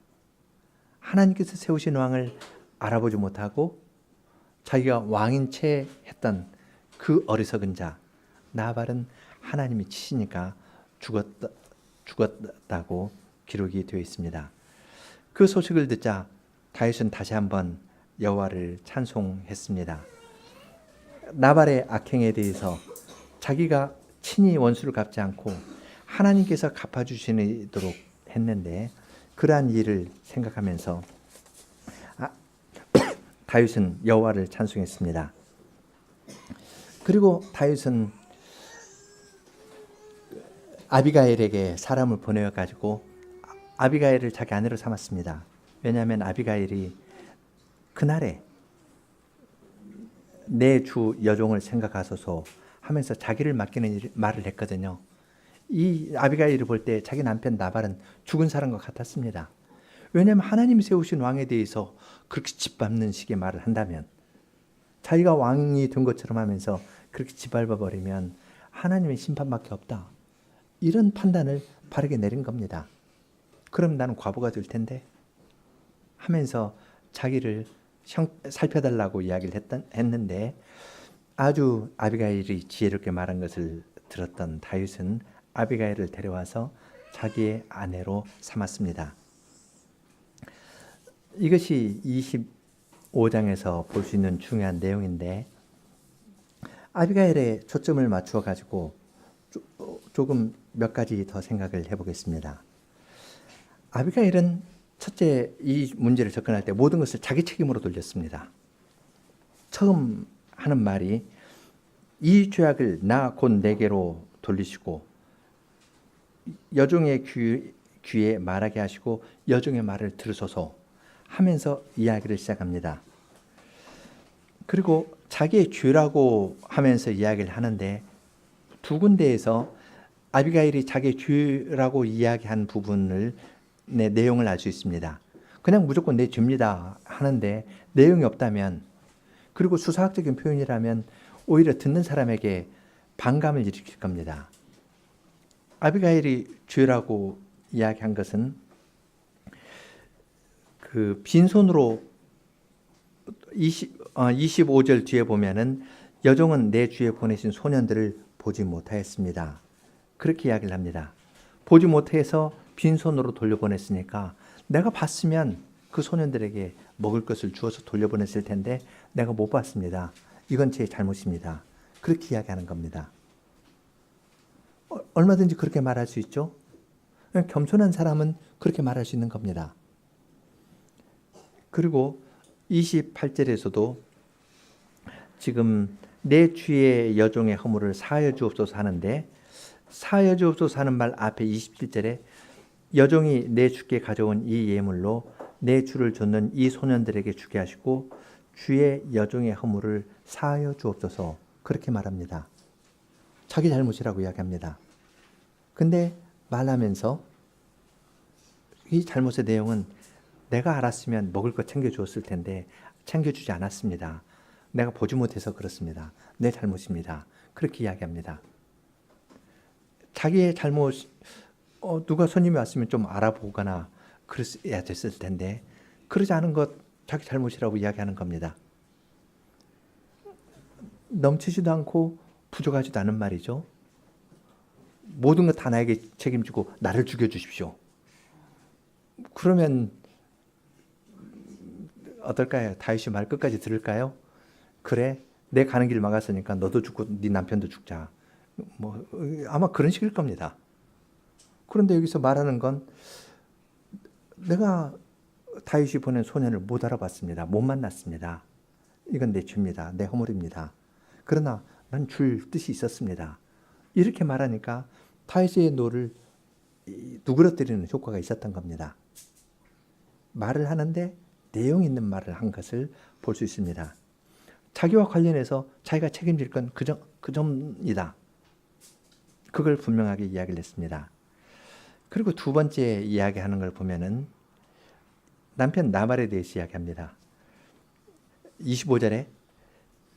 하나님께서 세우신 왕을 알아보지 못하고 자기가 왕인 채 했던 그 어리석은 자 나발은 하나님이 치시니까 죽었다고 기록이 되어 있습니다. 그 소식을 듣자 다윗은 다시 한번 여호와를 찬송했습니다. 나발의 악행에 대해서 자기가 친히 원수를 갚지 않고 하나님께서 갚아주시도록 했는데 그러한 일을 생각하면서 다윗은 여호와를 찬송했습니다. 그리고 다윗은 아비가일에게 사람을 보내어 가지고 아비가일을 자기 아내로 삼았습니다. 왜냐하면 아비가일이 그날에 내 주 여종을 생각하소서 하면서 자기를 맡기는 말을 했거든요. 이 아비가일을 볼 때 자기 남편 나발은 죽은 사람과 같았습니다. 왜냐하면 하나님이 세우신 왕에 대해서 그렇게 짓밟는 식의 말을 한다면 자기가 왕이 된 것처럼 하면서 그렇게 짓밟아버리면 하나님의 심판밖에 없다. 이런 판단을 바르게 내린 겁니다. 그럼 나는 과부가 될 텐데 하면서 자기를 살펴달라고 이야기를 했는데 아주 아비가일이 지혜롭게 말한 것을 들었던 다윗은 아비가일을 데려와서 자기의 아내로 삼았습니다. 이것이 25장에서 볼 수 있는 중요한 내용인데 아비가일에 초점을 맞추어 가지고 조금 몇 가지 더 생각을 해보겠습니다. 아비가일은 첫째 이 문제를 접근할 때 모든 것을 자기 책임으로 돌렸습니다. 처음 하는 말이 이 죄악을 나 곧 내게로 돌리시고 여종의 귀에 말하게 하시고 여종의 말을 들으소서 하면서 이야기를 시작합니다. 그리고 자기의 죄라고 하면서 이야기를 하는데 두 군데에서 아비가일이 자기의 죄라고 이야기한 부분을 내용을 알 수 있습니다. 그냥 무조건 내 죄입니다 하는데 내용이 없다면 그리고 수사학적인 표현이라면 오히려 듣는 사람에게 반감을 일으킬 겁니다. 아비가일이 죄라고 이야기한 것은 그 빈손으로 25절 뒤에 보면은 여종은 내 주에 보내신 소년들을 보지 못하였습니다. 그렇게 이야기를 합니다. 보지 못해서 빈손으로 돌려보냈으니까 내가 봤으면 그 소년들에게 먹을 것을 주어서 돌려보냈을 텐데 내가 못 봤습니다. 이건 제 잘못입니다. 그렇게 이야기하는 겁니다. 얼마든지 그렇게 말할 수 있죠. 겸손한 사람은 그렇게 말할 수 있는 겁니다. 그리고 28절에서도 지금 내 주의 여종의 허물을 사하여 주옵소서 하는데 사하여 주옵소서 하는 말 앞에 27절에 여종이 내 주께 가져온 이 예물로 내 주를 좇는 이 소년들에게 주게 하시고 주의 여종의 허물을 사하여 주옵소서 그렇게 말합니다. 자기 잘못이라고 이야기합니다. 근데 말하면서 이 잘못의 내용은 내가 알았으면 먹을 거 챙겨주었을 텐데 챙겨주지 않았습니다. 내가 보지 못해서 그렇습니다. 내 잘못입니다. 그렇게 이야기합니다. 자기의 잘못, 누가 손님이 왔으면 좀 알아보거나 그랬어야 됐을 텐데 그러지 않은 것 자기 잘못이라고 이야기하는 겁니다. 넘치지도 않고 부족하지도 않은 말이죠. 모든 것 다 나에게 책임지고 나를 죽여주십시오. 그러면 어떨까요? 다윗이 말 끝까지 들을까요? 그래, 내 가는 길 막았으니까 너도 죽고 네 남편도 죽자. 뭐 아마 그런 식일 겁니다. 그런데 여기서 말하는 건 내가 다윗이 보낸 소년을 못 알아봤습니다. 못 만났습니다. 이건 내 죄입니다. 내 허물입니다. 그러나 난 줄 뜻이 있었습니다. 이렇게 말하니까 다윗의 노를 누그러뜨리는 효과가 있었던 겁니다. 말을 하는데 내용 있는 말을 한 것을 볼 수 있습니다. 자기와 관련해서 자기가 책임질 건 그 점이다. 그걸 분명하게 이야기를 했습니다. 그리고 두 번째 이야기하는 걸 보면은 남편 나발에 대해서 이야기합니다. 25절에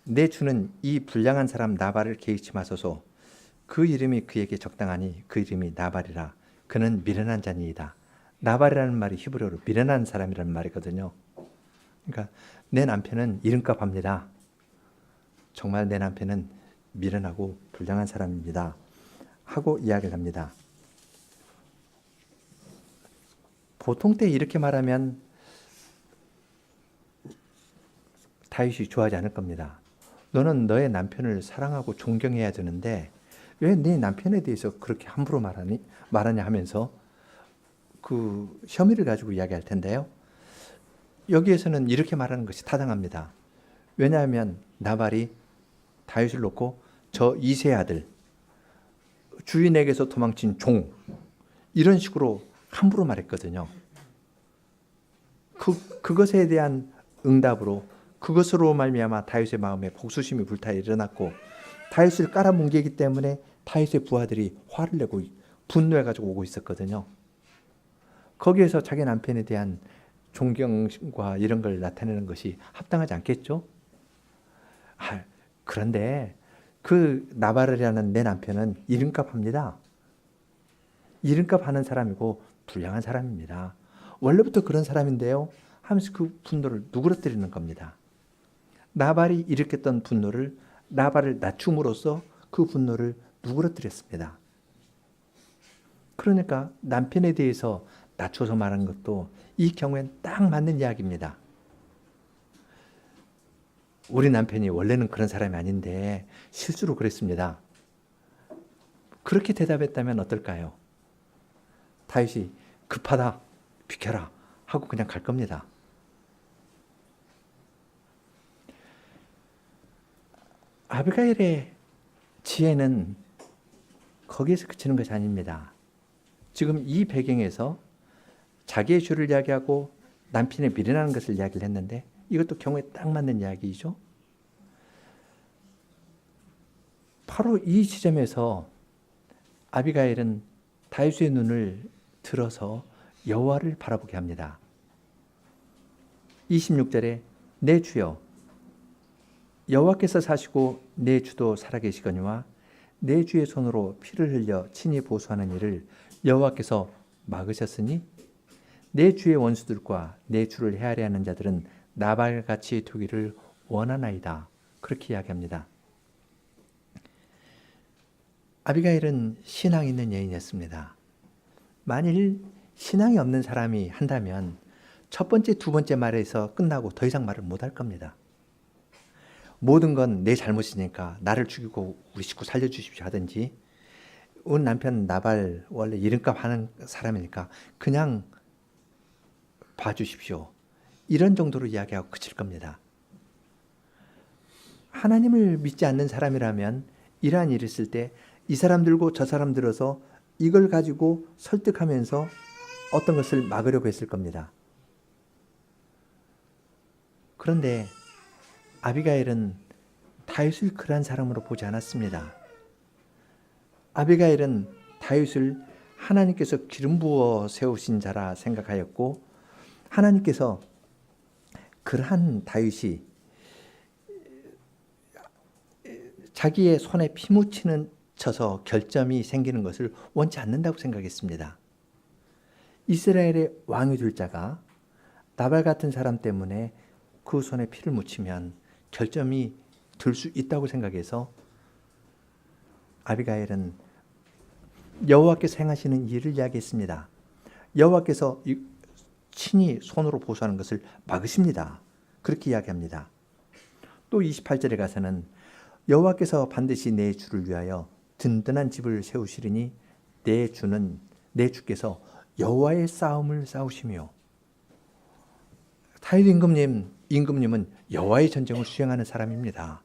내 주는 이 불량한 사람 나발을 개의치 마소서. 그 이름이 그에게 적당하니 그 이름이 나발이라. 그는 미련한 자니이다. 나발이라는 말이 히브리어로 미련한 사람이라는 말이거든요. 그러니까 내 남편은 이름값 합니다. 정말 내 남편은 미련하고 불량한 사람입니다. 하고 이야기를 합니다. 보통 때 이렇게 말하면 다윗이 좋아하지 않을 겁니다. 너는 너의 남편을 사랑하고 존경해야 되는데 왜 네 남편에 대해서 그렇게 함부로 말하냐 하면서 그 혐의를 가지고 이야기할 텐데요. 여기에서는 이렇게 말하는 것이 타당합니다. 왜냐하면 나발이 다윗을 놓고 저 이세의 아들, 주인에게서 도망친 종, 이런 식으로 함부로 말했거든요. 그것에 대한 응답으로 그것으로 말미암아 다윗의 마음에 복수심이 불타 일어났고 다윗을 깔아뭉개기 때문에 다윗의 부하들이 화를 내고 분노해가지고 오고 있었거든요. 거기에서 자기 남편에 대한 존경과 이런 걸 나타내는 것이 합당하지 않겠죠? 그런데 그 나발이라는 내 남편은 이름값 합니다. 이름값 하는 사람이고 불량한 사람입니다. 원래부터 그런 사람인데요. 하면서 그 분노를 누그러뜨리는 겁니다. 나발이 일으켰던 분노를 나발을 낮춤으로써 그 분노를 누그러뜨렸습니다. 그러니까 남편에 대해서 낮춰서 말한 것도 이 경우엔 딱 맞는 이야기입니다. 우리 남편이 원래는 그런 사람이 아닌데 실수로 그랬습니다. 그렇게 대답했다면 어떨까요? 다윗이 급하다, 비켜라 하고 그냥 갈 겁니다. 아비가일의 지혜는 거기에서 그치는 것이 아닙니다. 지금 이 배경에서 자기의 죄를 이야기하고 남편의 미련한 것을 이야기를 했는데 이것도 경우에 딱 맞는 이야기이죠. 바로 이 지점에서 아비가일은 다윗의 눈을 들어서 여호와를 바라보게 합니다. 26절에 내 주여 여호와께서 사시고 내 주도 살아계시거니와 내 주의 손으로 피를 흘려 친히 보수하는 일을 여호와께서 막으셨으니 내 주의 원수들과 내 주를 헤아려 하는 자들은 나발같이 되기를 원하나이다. 그렇게 이야기합니다. 아비가일은 신앙 있는 여인이었습니다. 만일 신앙이 없는 사람이 한다면 첫 번째, 두 번째 말에서 끝나고 더 이상 말을 못할 겁니다. 모든 건 내 잘못이니까 나를 죽이고 우리 식구 살려주십시오 하든지 우리 남편 나발 원래 이름값 하는 사람이니까 그냥 봐주십시오. 이런 정도로 이야기하고 그칠 겁니다. 하나님을 믿지 않는 사람이라면 이러한 일이 있을 때 이 사람 들고 저 사람 들어서 이걸 가지고 설득하면서 어떤 것을 막으려고 했을 겁니다. 그런데 아비가일은 다윗을 그러한 사람으로 보지 않았습니다. 아비가일은 다윗을 하나님께서 기름 부어 세우신 자라 생각하였고, 하나님께서 그러한 다윗이 자기의 손에 피 묻히는 쳐서 결점이 생기는 것을 원치 않는다고 생각했습니다. 이스라엘의 왕이 될 자가 나발 같은 사람 때문에 그 손에 피를 묻히면 결점이 들 수 있다고 생각해서 아비가일은 여호와께서 행하시는 일을 이야기했습니다. 여호와께서 친히 손으로 보수하는 것을 막으십니다. 그렇게 이야기합니다. 또 28절에 가서는 여호와께서 반드시 내 주를 위하여 든든한 집을 세우시리니 내 주께서 여호와의 싸움을 싸우시며. 다윗 임금님은 여호와의 전쟁을 수행하는 사람입니다.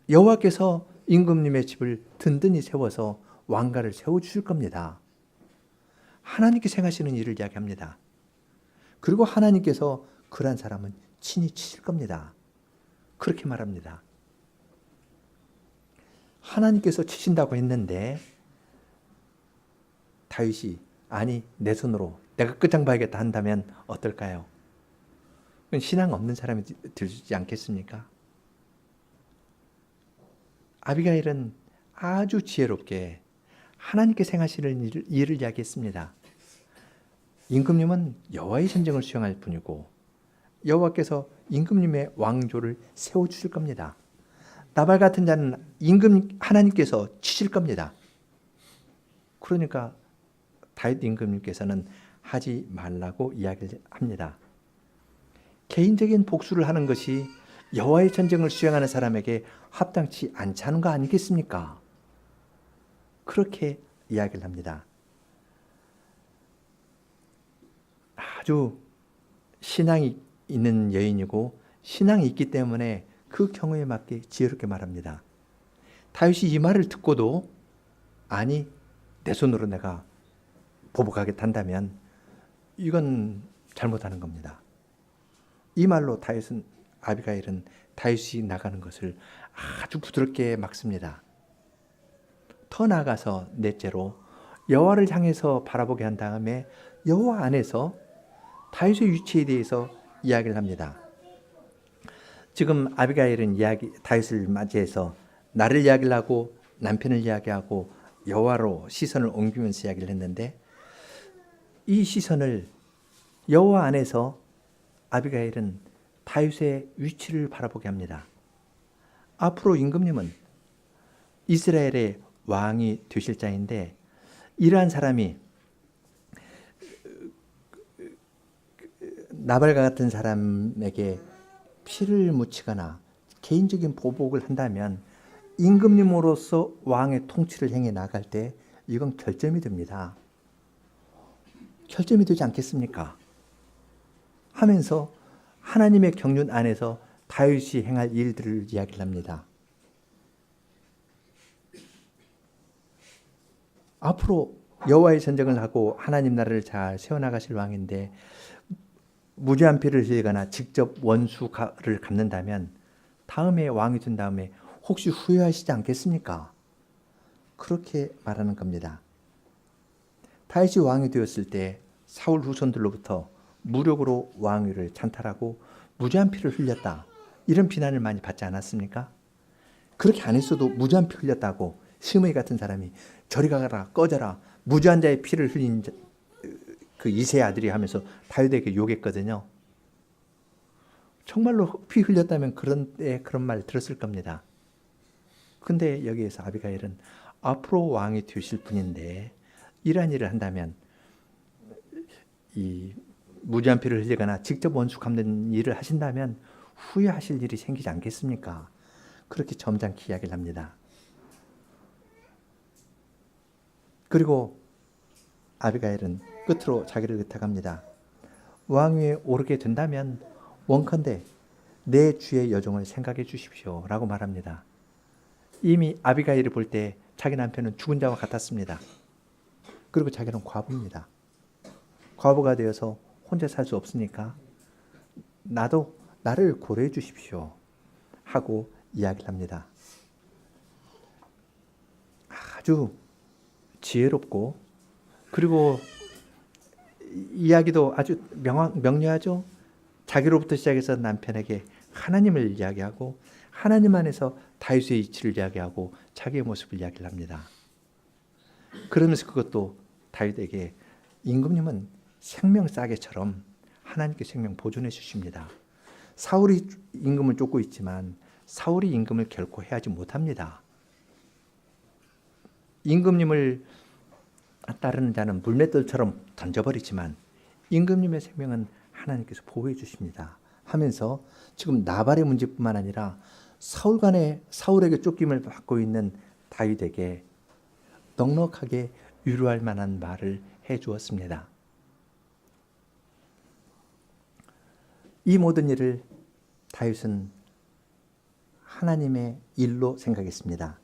여호와께서 임금님의 집을 든든히 세워서 왕가를 세워주실 겁니다. 하나님께서 행하시는 일을 이야기합니다. 그리고 하나님께서 그러한 사람은 친히 치실 겁니다. 그렇게 말합니다. 하나님께서 치신다고 했는데 다윗이 아니 내 손으로 내가 끝장봐야겠다 한다면 어떨까요? 신앙 없는 사람이 들지 않겠습니까? 아비가일은 아주 지혜롭게 하나님께서 행하시는 일을 이야기했습니다. 임금님은 여호와의 전쟁을 수행할 뿐이고 여호와께서 임금님의 왕조를 세워주실 겁니다. 나발 같은 자는 하나님께서 치실 겁니다. 그러니까 다윗 임금님께서는 하지 말라고 이야기를 합니다. 개인적인 복수를 하는 것이 여호와의 전쟁을 수행하는 사람에게 합당치 않지 거 아니겠습니까? 그렇게 이야기를 합니다. 아주 신앙이 있는 여인이고 신앙이 있기 때문에 그 경우에 맞게 지혜롭게 말합니다. 다윗이 이 말을 듣고도 아니 내 손으로 내가 보복하겠다 한다면 이건 잘못하는 겁니다. 이 말로 아비가일은 다윗이 나가는 것을 아주 부드럽게 막습니다. 더 나아가서 넷째로 여호와를 향해서 바라보게 한 다음에 여호와 안에서 다윗의 위치에 대해서 이야기를 합니다. 지금 아비가일은 다윗을 맞이해서 나를 이야기를 하고 남편을 이야기하고 여호와로 시선을 옮기면서 이야기를 했는데 이 시선을 여호와 안에서 아비가일은 다윗의 위치를 바라보게 합니다. 앞으로 임금님은 이스라엘의 왕이 되실 자인데 이러한 사람이 나발과 같은 사람에게 피를 묻히거나 개인적인 보복을 한다면 임금님으로서 왕의 통치를 행해 나갈 때 이건 결점이 됩니다. 결점이 되지 않겠습니까? 하면서 하나님의 경륜 안에서 다윗이 행할 일들을 이야기를 합니다. 앞으로 여호와의 전쟁을 하고 하나님 나라를 잘 세워나가실 왕인데 무죄한 피를 흘리거나 직접 원수를 갚는다면 다음에 왕이 된 다음에 혹시 후회하시지 않겠습니까? 그렇게 말하는 겁니다. 다윗이 왕이 되었을 때 사울 후손들로부터 무력으로 왕위를 찬탈하고 무죄한 피를 흘렸다. 이런 비난을 많이 받지 않았습니까? 그렇게 안 했어도 무죄한 피 흘렸다고 시므이 같은 사람이 저리 가라 꺼져라 무죄한 자의 피를 흘린 그 이새의 아들이 하면서 다윗에게 욕했거든요. 정말로 피 흘렸다면 그런 말 들었을 겁니다. 근데 여기에서 아비가일은 앞으로 왕이 되실 분인데 이러한 일을 한다면 이 무죄한 피를 흘리거나 직접 원수 갚는 일을 하신다면 후회하실 일이 생기지 않겠습니까? 그렇게 점잖게 이야기를 합니다. 그리고 아비가일은 끝으로 자기를 의탁합니다. 왕위에 오르게 된다면 원컨대 내 주의 여종을 생각해 주십시오 라고 말합니다. 이미 아비가일을 볼 때 자기 남편은 죽은 자와 같았습니다. 그리고 자기는 과부입니다. 과부가 되어서 혼자 살 수 없으니까 나를 고려해 주십시오 하고 이야기를 합니다. 아주 지혜롭고 그리고 이야기도 아주 명료하죠. 자기로부터 시작해서 남편에게 하나님을 이야기하고 하나님 안에서 다윗의 이치를 이야기하고 자기의 모습을 이야기를 합니다. 그러면서 그것도 다윗에게 임금님은 생명 싸개처럼 하나님께 생명 보존해 주십니다. 사울이 임금을 쫓고 있지만 사울이 임금을 결코 해하지 못합니다. 임금님을 따르는 자는 물맷돌처럼 던져버리지만 임금님의 생명은 하나님께서 보호해 주십니다. 하면서 지금 나발의 문제뿐만 아니라 사울에게 쫓김을 받고 있는 다윗에게 넉넉하게 위로할 만한 말을 해 주었습니다. 이 모든 일을 다윗은 하나님의 일로 생각했습니다.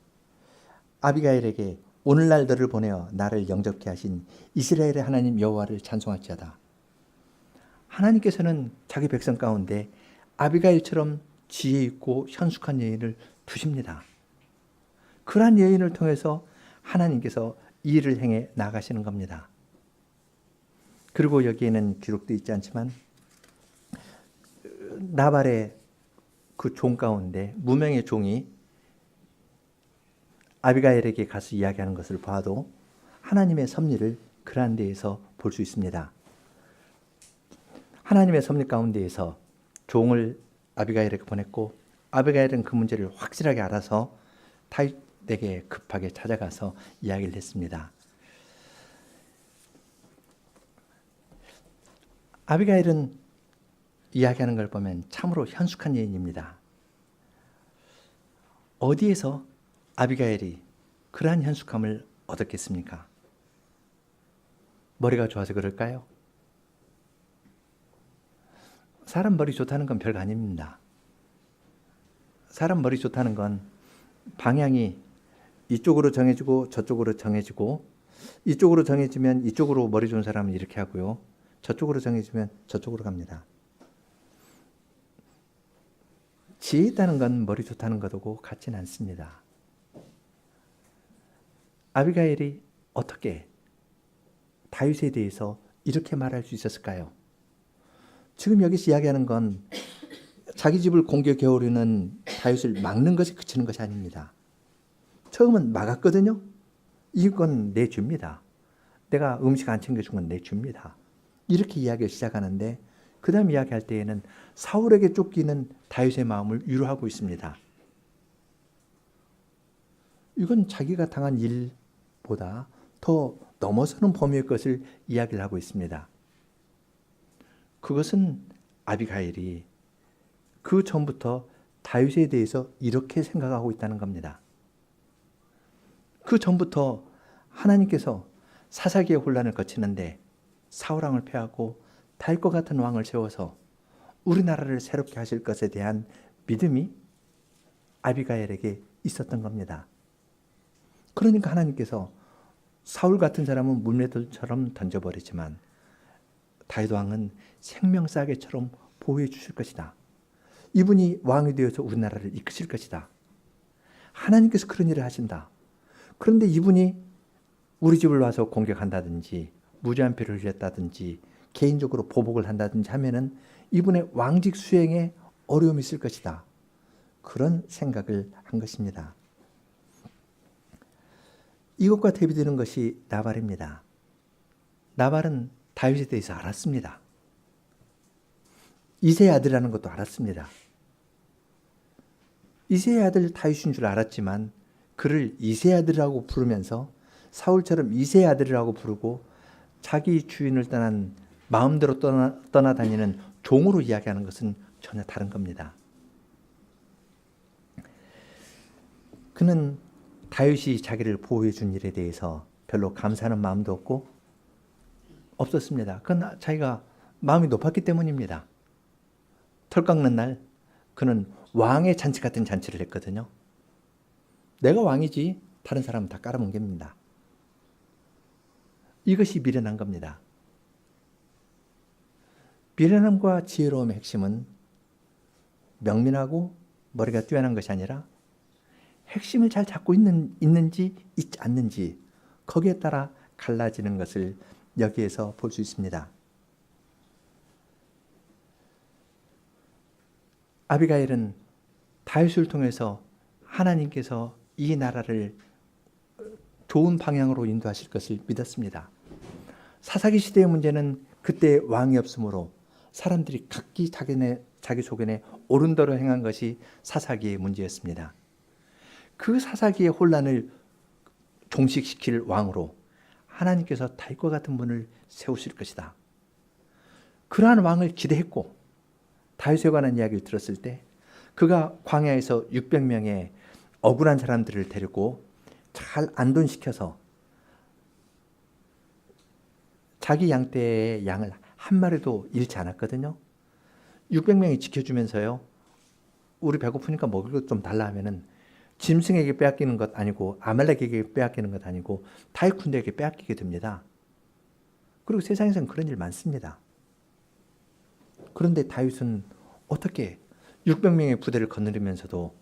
아비가일에게 오늘날 너를 보내어 나를 영접케 하신 이스라엘의 하나님 여호와를 찬송할지어다. 하나님께서는 자기 백성 가운데 아비가일처럼 지혜 있고 현숙한 여인을 두십니다. 그러한 여인을 통해서 하나님께서 이 일을 행해 나가시는 겁니다. 그리고 여기에는 기록되어 있지 않지만 나발의 그 종 가운데 무명의 종이 아비가일에게 가서 이야기하는 것을 봐도 하나님의 섭리를 그러한 데에서 볼 수 있습니다. 하나님의 섭리 가운데에서 종을 아비가일에게 보냈고 아비가일은 그 문제를 확실하게 알아서 다윗에게 급하게 찾아가서 이야기를 했습니다. 아비가일은 이야기하는 걸 보면 참으로 현숙한 여인입니다. 어디에서 아비가일이 그러한 현숙함을 얻었겠습니까? 머리가 좋아서 그럴까요? 사람 머리 좋다는 건 별거 아닙니다. 사람 머리 좋다는 건 방향이 이쪽으로 정해지고 저쪽으로 정해지고 이쪽으로 정해지면 이쪽으로 머리 좋은 사람은 이렇게 하고요. 저쪽으로 정해지면 저쪽으로 갑니다. 지혜 있다는 건 머리 좋다는 것하고 같지는 않습니다. 아비가일이 어떻게 다윗에 대해서 이렇게 말할 수 있었을까요? 지금 여기서 이야기하는 건 자기 집을 공격해 오려는 다윗을 막는 것이 그치는 것이 아닙니다. 처음은 막았거든요. 이건 내 죄입니다. 내가 음식 안 챙겨준 건 내 죄입니다. 이렇게 이야기를 시작하는데 그 다음 이야기할 때에는 사울에게 쫓기는 다윗의 마음을 위로하고 있습니다. 이건 자기가 당한 일보다 더 넘어서는 범위의 것을 이야기를 하고 있습니다. 그것은 아비가일이 그 전부터 다윗에 대해서 이렇게 생각하고 있다는 겁니다. 그 전부터 하나님께서 사사기의 혼란을 거치는데 사울왕을 패하고 다윗과 같은 왕을 세워서 우리나라를 새롭게 하실 것에 대한 믿음이 아비가일에게 있었던 겁니다. 그러니까 하나님께서 사울 같은 사람은 물맷돌처럼 던져버리지만 다윗 왕은 생명싸개처럼 보호해 주실 것이다. 이분이 왕이 되어서 우리나라를 이끄실 것이다. 하나님께서 그런 일을 하신다. 그런데 이분이 우리 집을 와서 공격한다든지 무죄한 피를 흘렸다든지 개인적으로 보복을 한다든지 하면은 이분의 왕직 수행에 어려움이 있을 것이다. 그런 생각을 한 것입니다. 이것과 대비되는 것이 나발입니다. 나발은 다윗에 대해서 알았습니다. 이새의 아들이라는 것도 알았습니다. 이새의 아들 다윗인 줄 알았지만 그를 이새의 아들이라고 부르면서 사울처럼 이새의 아들이라고 부르고 자기 주인을 떠난 마음대로 떠나다니는 종으로 이야기하는 것은 전혀 다른 겁니다. 그는 다윗이 자기를 보호해 준 일에 대해서 별로 감사하는 마음도 없었습니다. 그건 자기가 마음이 높았기 때문입니다. 털 깎는 날 그는 왕의 잔치 같은 잔치를 했거든요. 내가 왕이지 다른 사람은 다 깔아뭉갭니다. 이것이 미련한 겁니다. 미련함과 지혜로움의 핵심은 명민하고 머리가 뛰어난 것이 아니라 핵심을 잘 잡고 있는지 있지 않는지 거기에 따라 갈라지는 것을 여기에서 볼 수 있습니다. 아비가일은 다윗을 통해서 하나님께서 이 나라를 좋은 방향으로 인도하실 것을 믿었습니다. 사사기 시대의 문제는 그때 왕이 없으므로 사람들이 각기 자기 소견에 옳은 대로 행한 것이 사사기의 문제였습니다. 그 사사기의 혼란을 종식시킬 왕으로 하나님께서 다윗과 같은 분을 세우실 것이다. 그러한 왕을 기대했고 다윗에 관한 이야기를 들었을 때 그가 광야에서 600명의 억울한 사람들을 데리고 잘 안돈시켜서 자기 양떼의 양을 한 마리도 잃지 않았거든요. 600명이 지켜주면서요. 우리 배고프니까 먹을 것 좀 달라 하면은 짐승에게 빼앗기는 것 아니고 아말렉에게 빼앗기는 것 아니고 다윗 군대에게 빼앗기게 됩니다. 그리고 세상에서는 그런 일 많습니다. 그런데 다윗은 어떻게 600명의 부대를 거느리면서도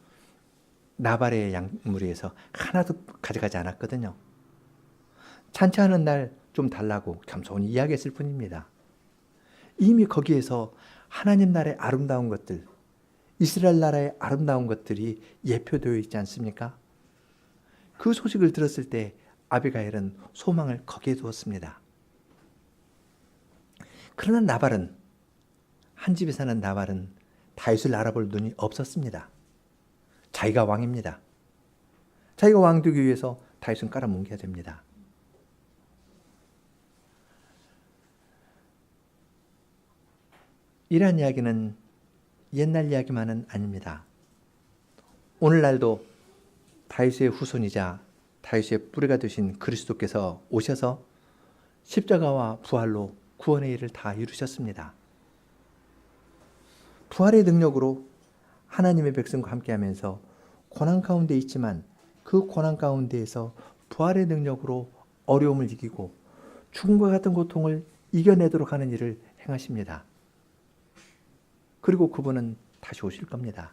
나발의 양무리에서 하나도 가져가지 않았거든요. 잔치하는 날 좀 달라고 겸손히 이야기했을 뿐입니다. 이미 거기에서 하나님 나라의 아름다운 것들, 이스라엘 나라의 아름다운 것들이 예표되어 있지 않습니까? 그 소식을 들었을 때 아비가일은 소망을 거기에 두었습니다. 그러나 나발은, 한 집에 사는 나발은 다윗을 알아볼 눈이 없었습니다. 자기가 왕입니다. 자기가 왕 되기 위해서 다윗은 깔아뭉개야 됩니다. 이러한 이야기는 옛날 이야기만은 아닙니다. 오늘날도 다윗의 후손이자 다윗의 뿌리가 되신 그리스도께서 오셔서 십자가와 부활로 구원의 일을 다 이루셨습니다. 부활의 능력으로 하나님의 백성과 함께하면서 고난 가운데 있지만 그 고난 가운데에서 부활의 능력으로 어려움을 이기고 죽음과 같은 고통을 이겨내도록 하는 일을 행하십니다. 그리고 그분은 다시 오실 겁니다.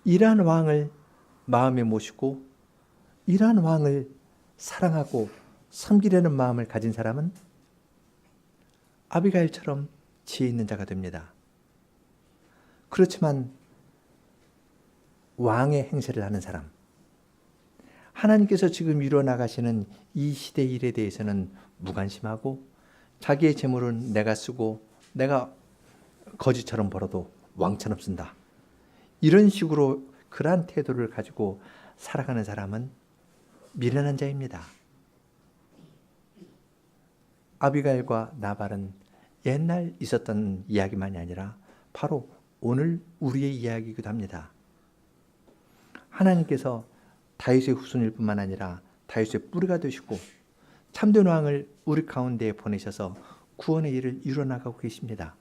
이러한 왕을 마음에 모시고 이러한 왕을 사랑하고 섬기려는 마음을 가진 사람은 아비가일처럼 지혜 있는 자가 됩니다. 그렇지만 왕의 행세를 하는 사람, 하나님께서 지금 이루어 나가시는 이 시대 일에 대해서는 무관심하고 자기의 재물은 내가 쓰고 내가 거지처럼 벌어도 왕처럼 쓴다. 이런 식으로 그러한 태도를 가지고 살아가는 사람은 미련한 자입니다. 아비가일과 나발은 옛날 있었던 이야기만이 아니라 바로 오늘 우리의 이야기이기도 합니다. 하나님께서 다윗의 후손일 뿐만 아니라 다윗의 뿌리가 되시고 참된 왕을 우리 가운데에 보내셔서 구원의 일을 이루어나가고 계십니다.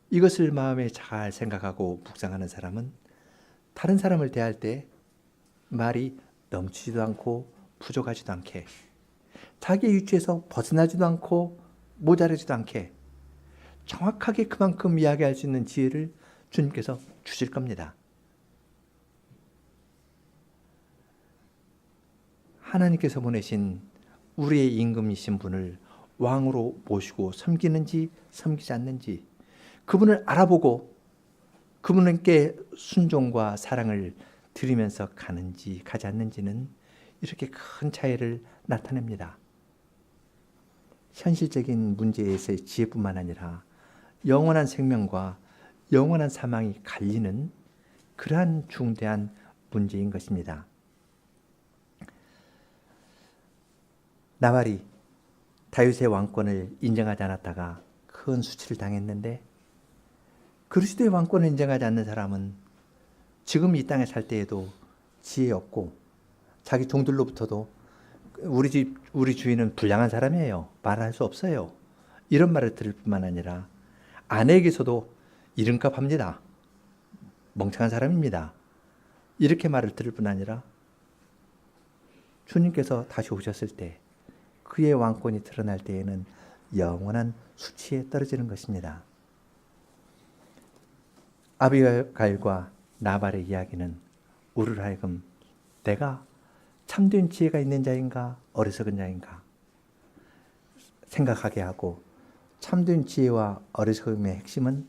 이것을 마음에 잘 생각하고 묵상하는 사람은 다른 사람을 대할 때 말이 넘치지도 않고 부족하지도 않게 자기의 위치에서 벗어나지도 않고 모자라지도 않게 정확하게 그만큼 이야기할 수 있는 지혜를 주님께서 주실 겁니다. 하나님께서 보내신 우리의 임금이신 분을 왕으로 모시고 섬기는지 섬기지 않는지 그분을 알아보고 그분께 순종과 사랑을 드리면서 가는지 가지 않는지는 이렇게 큰 차이를 나타냅니다. 현실적인 문제에서의 지혜뿐만 아니라 영원한 생명과 영원한 사망이 갈리는 그러한 중대한 문제인 것입니다. 나발이 다윗의 왕권을 인정하지 않았다가 큰 수치를 당했는데 그리스도의 왕권을 인정하지 않는 사람은 지금 이 땅에 살 때에도 지혜 없고 자기 종들로부터도 우리 주인은 불량한 사람이에요. 말할 수 없어요. 이런 말을 들을 뿐만 아니라 아내에게서도 이름값 합니다. 멍청한 사람입니다. 이렇게 말을 들을 뿐 아니라 주님께서 다시 오셨을 때 그의 왕권이 드러날 때에는 영원한 수치에 떨어지는 것입니다. 아비가일과 나발의 이야기는 우리를 하여금 내가 참된 지혜가 있는 자인가 어리석은 자인가 생각하게 하고, 참된 지혜와 어리석음의 핵심은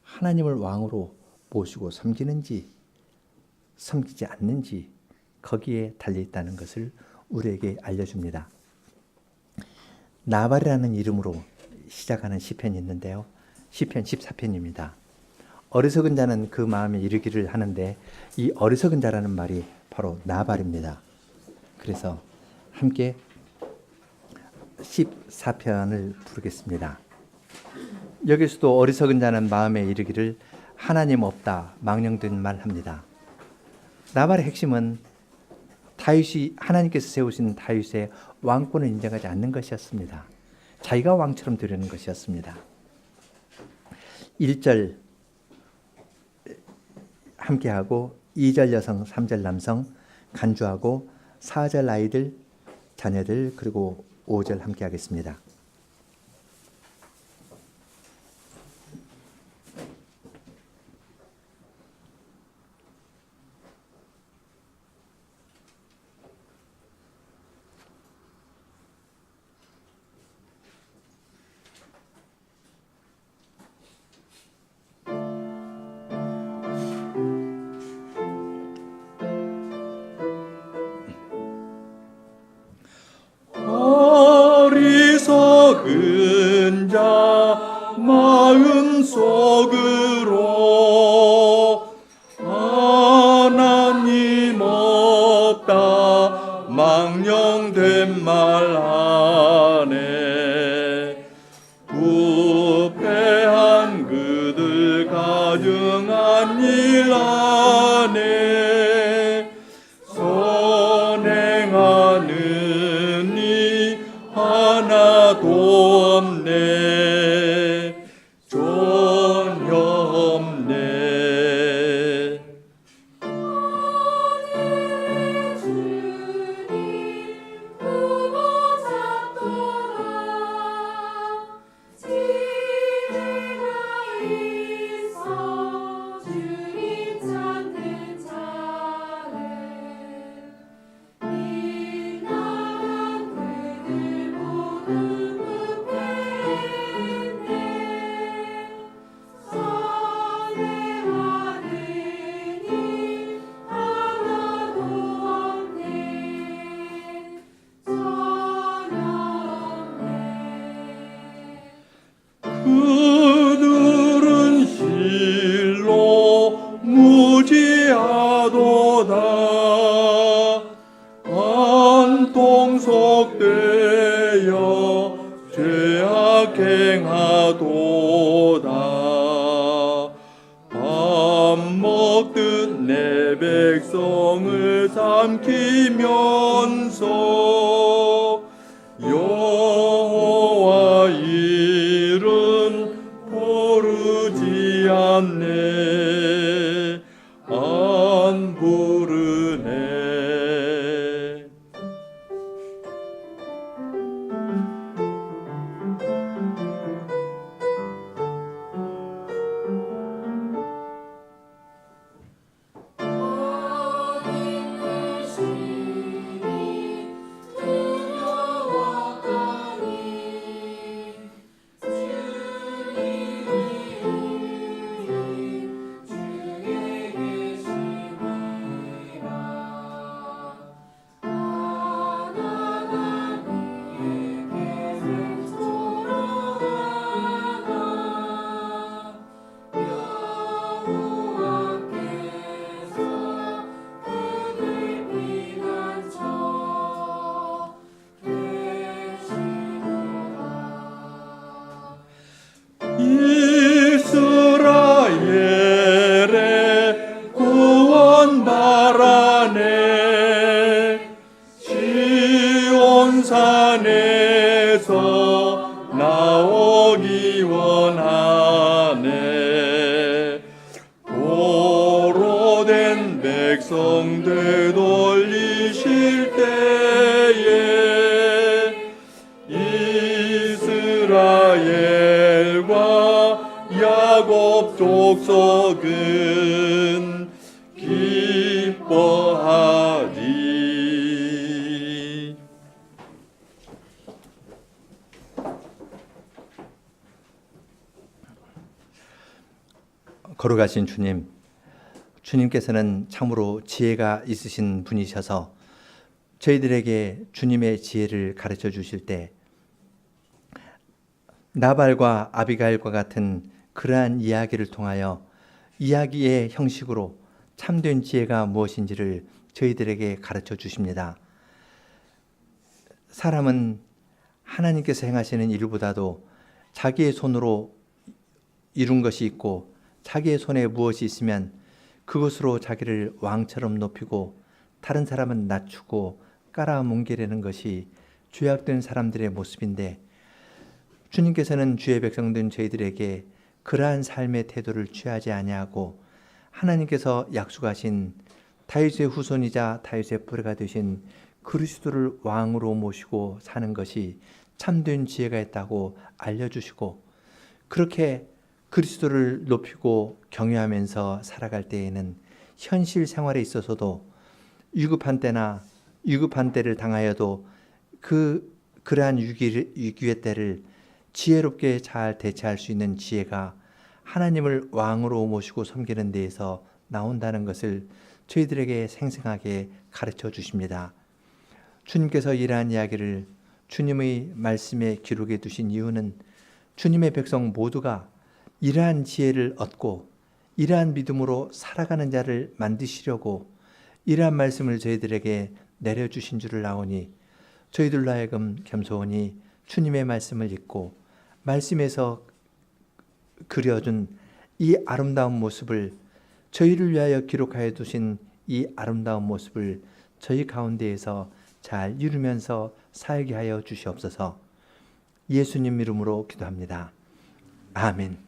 하나님을 왕으로 모시고 섬기는지 섬기지 않는지 거기에 달려있다는 것을 우리에게 알려줍니다. 나발이라는 이름으로 시작하는 시편이 있는데요. 시편 14편입니다. 어리석은 자는 그 마음에 이르기를 하는데, 이 어리석은 자라는 말이 바로 나발입니다. 그래서 함께 14편을 부르겠습니다. 여기서도 어리석은 자는 마음에 이르기를 하나님 없다 망령된 말 합니다. 나발의 핵심은 다윗이 하나님께서 세우신 다윗의 왕권을 인정하지 않는 것이었습니다. 자기가 왕처럼 되려는 것이었습니다. 1절 함께하고 2절 여성, 3절 남성 간주하고 4절 아이들, 자녀들, 그리고 5절 함께 하겠습니다. 어리석은 자 마음속으로 하나님 없다 망령된 말 하네. 부패한 그들 가증한 일 안에 선행하는 이 하나도 없네. 전혀 없네. 그들은 실로 무지하도다. 한통 속되어 죄악 행하도다. 밥 먹듯 내 백성을 삼키면서 여호와 일은 부르지 않네. 안 부르네. 이스라엘의 구원 바라네. 시온산에서 나오기 원하네. 포로된 백성 되돌리실 때에 이스라엘과 야곱 족속은 기뻐하리. 걸어가신 주님, 주님께서는 참으로 지혜가 있으신 분이셔서 저희들에게 주님의 지혜를 가르쳐 주실 때 나발과 아비가일과 같은 그러한 이야기를 통하여 이야기의 형식으로 참된 지혜가 무엇인지를 저희들에게 가르쳐 주십니다. 사람은 하나님께서 행하시는 일보다도 자기의 손으로 이룬 것이 있고 자기의 손에 무엇이 있으면 그것으로 자기를 왕처럼 높이고 다른 사람은 낮추고 깔아뭉개려는 것이 죄악된 사람들의 모습인데, 주님께서는 주의 백성된 저희들에게 그러한 삶의 태도를 취하지 아니하고 하나님께서 약속하신 다윗의 후손이자 다윗의 뿌리가 되신 그리스도를 왕으로 모시고 사는 것이 참된 지혜가 있다고 알려주시고, 그렇게 그리스도를 높이고 경외하면서 살아갈 때에는 현실 생활에 있어서도 위급한 때를 당하여도 그러한 위기의 때를 지혜롭게 잘 대처할 수 있는 지혜가 하나님을 왕으로 모시고 섬기는 데에서 나온다는 것을 저희들에게 생생하게 가르쳐 주십니다. 주님께서 이러한 이야기를 주님의 말씀에 기록해 두신 이유는 주님의 백성 모두가 이러한 지혜를 얻고 이러한 믿음으로 살아가는 자를 만드시려고 이러한 말씀을 저희들에게 내려주신 줄을 아오니, 저희들로 하여금 겸손히 주님의 말씀을 읽고 말씀에서 그려준 이 아름다운 모습을, 저희를 위하여 기록하여 두신 이 아름다운 모습을 저희 가운데에서 잘 이루면서 살게 하여 주시옵소서. 예수님 이름으로 기도합니다. 아멘.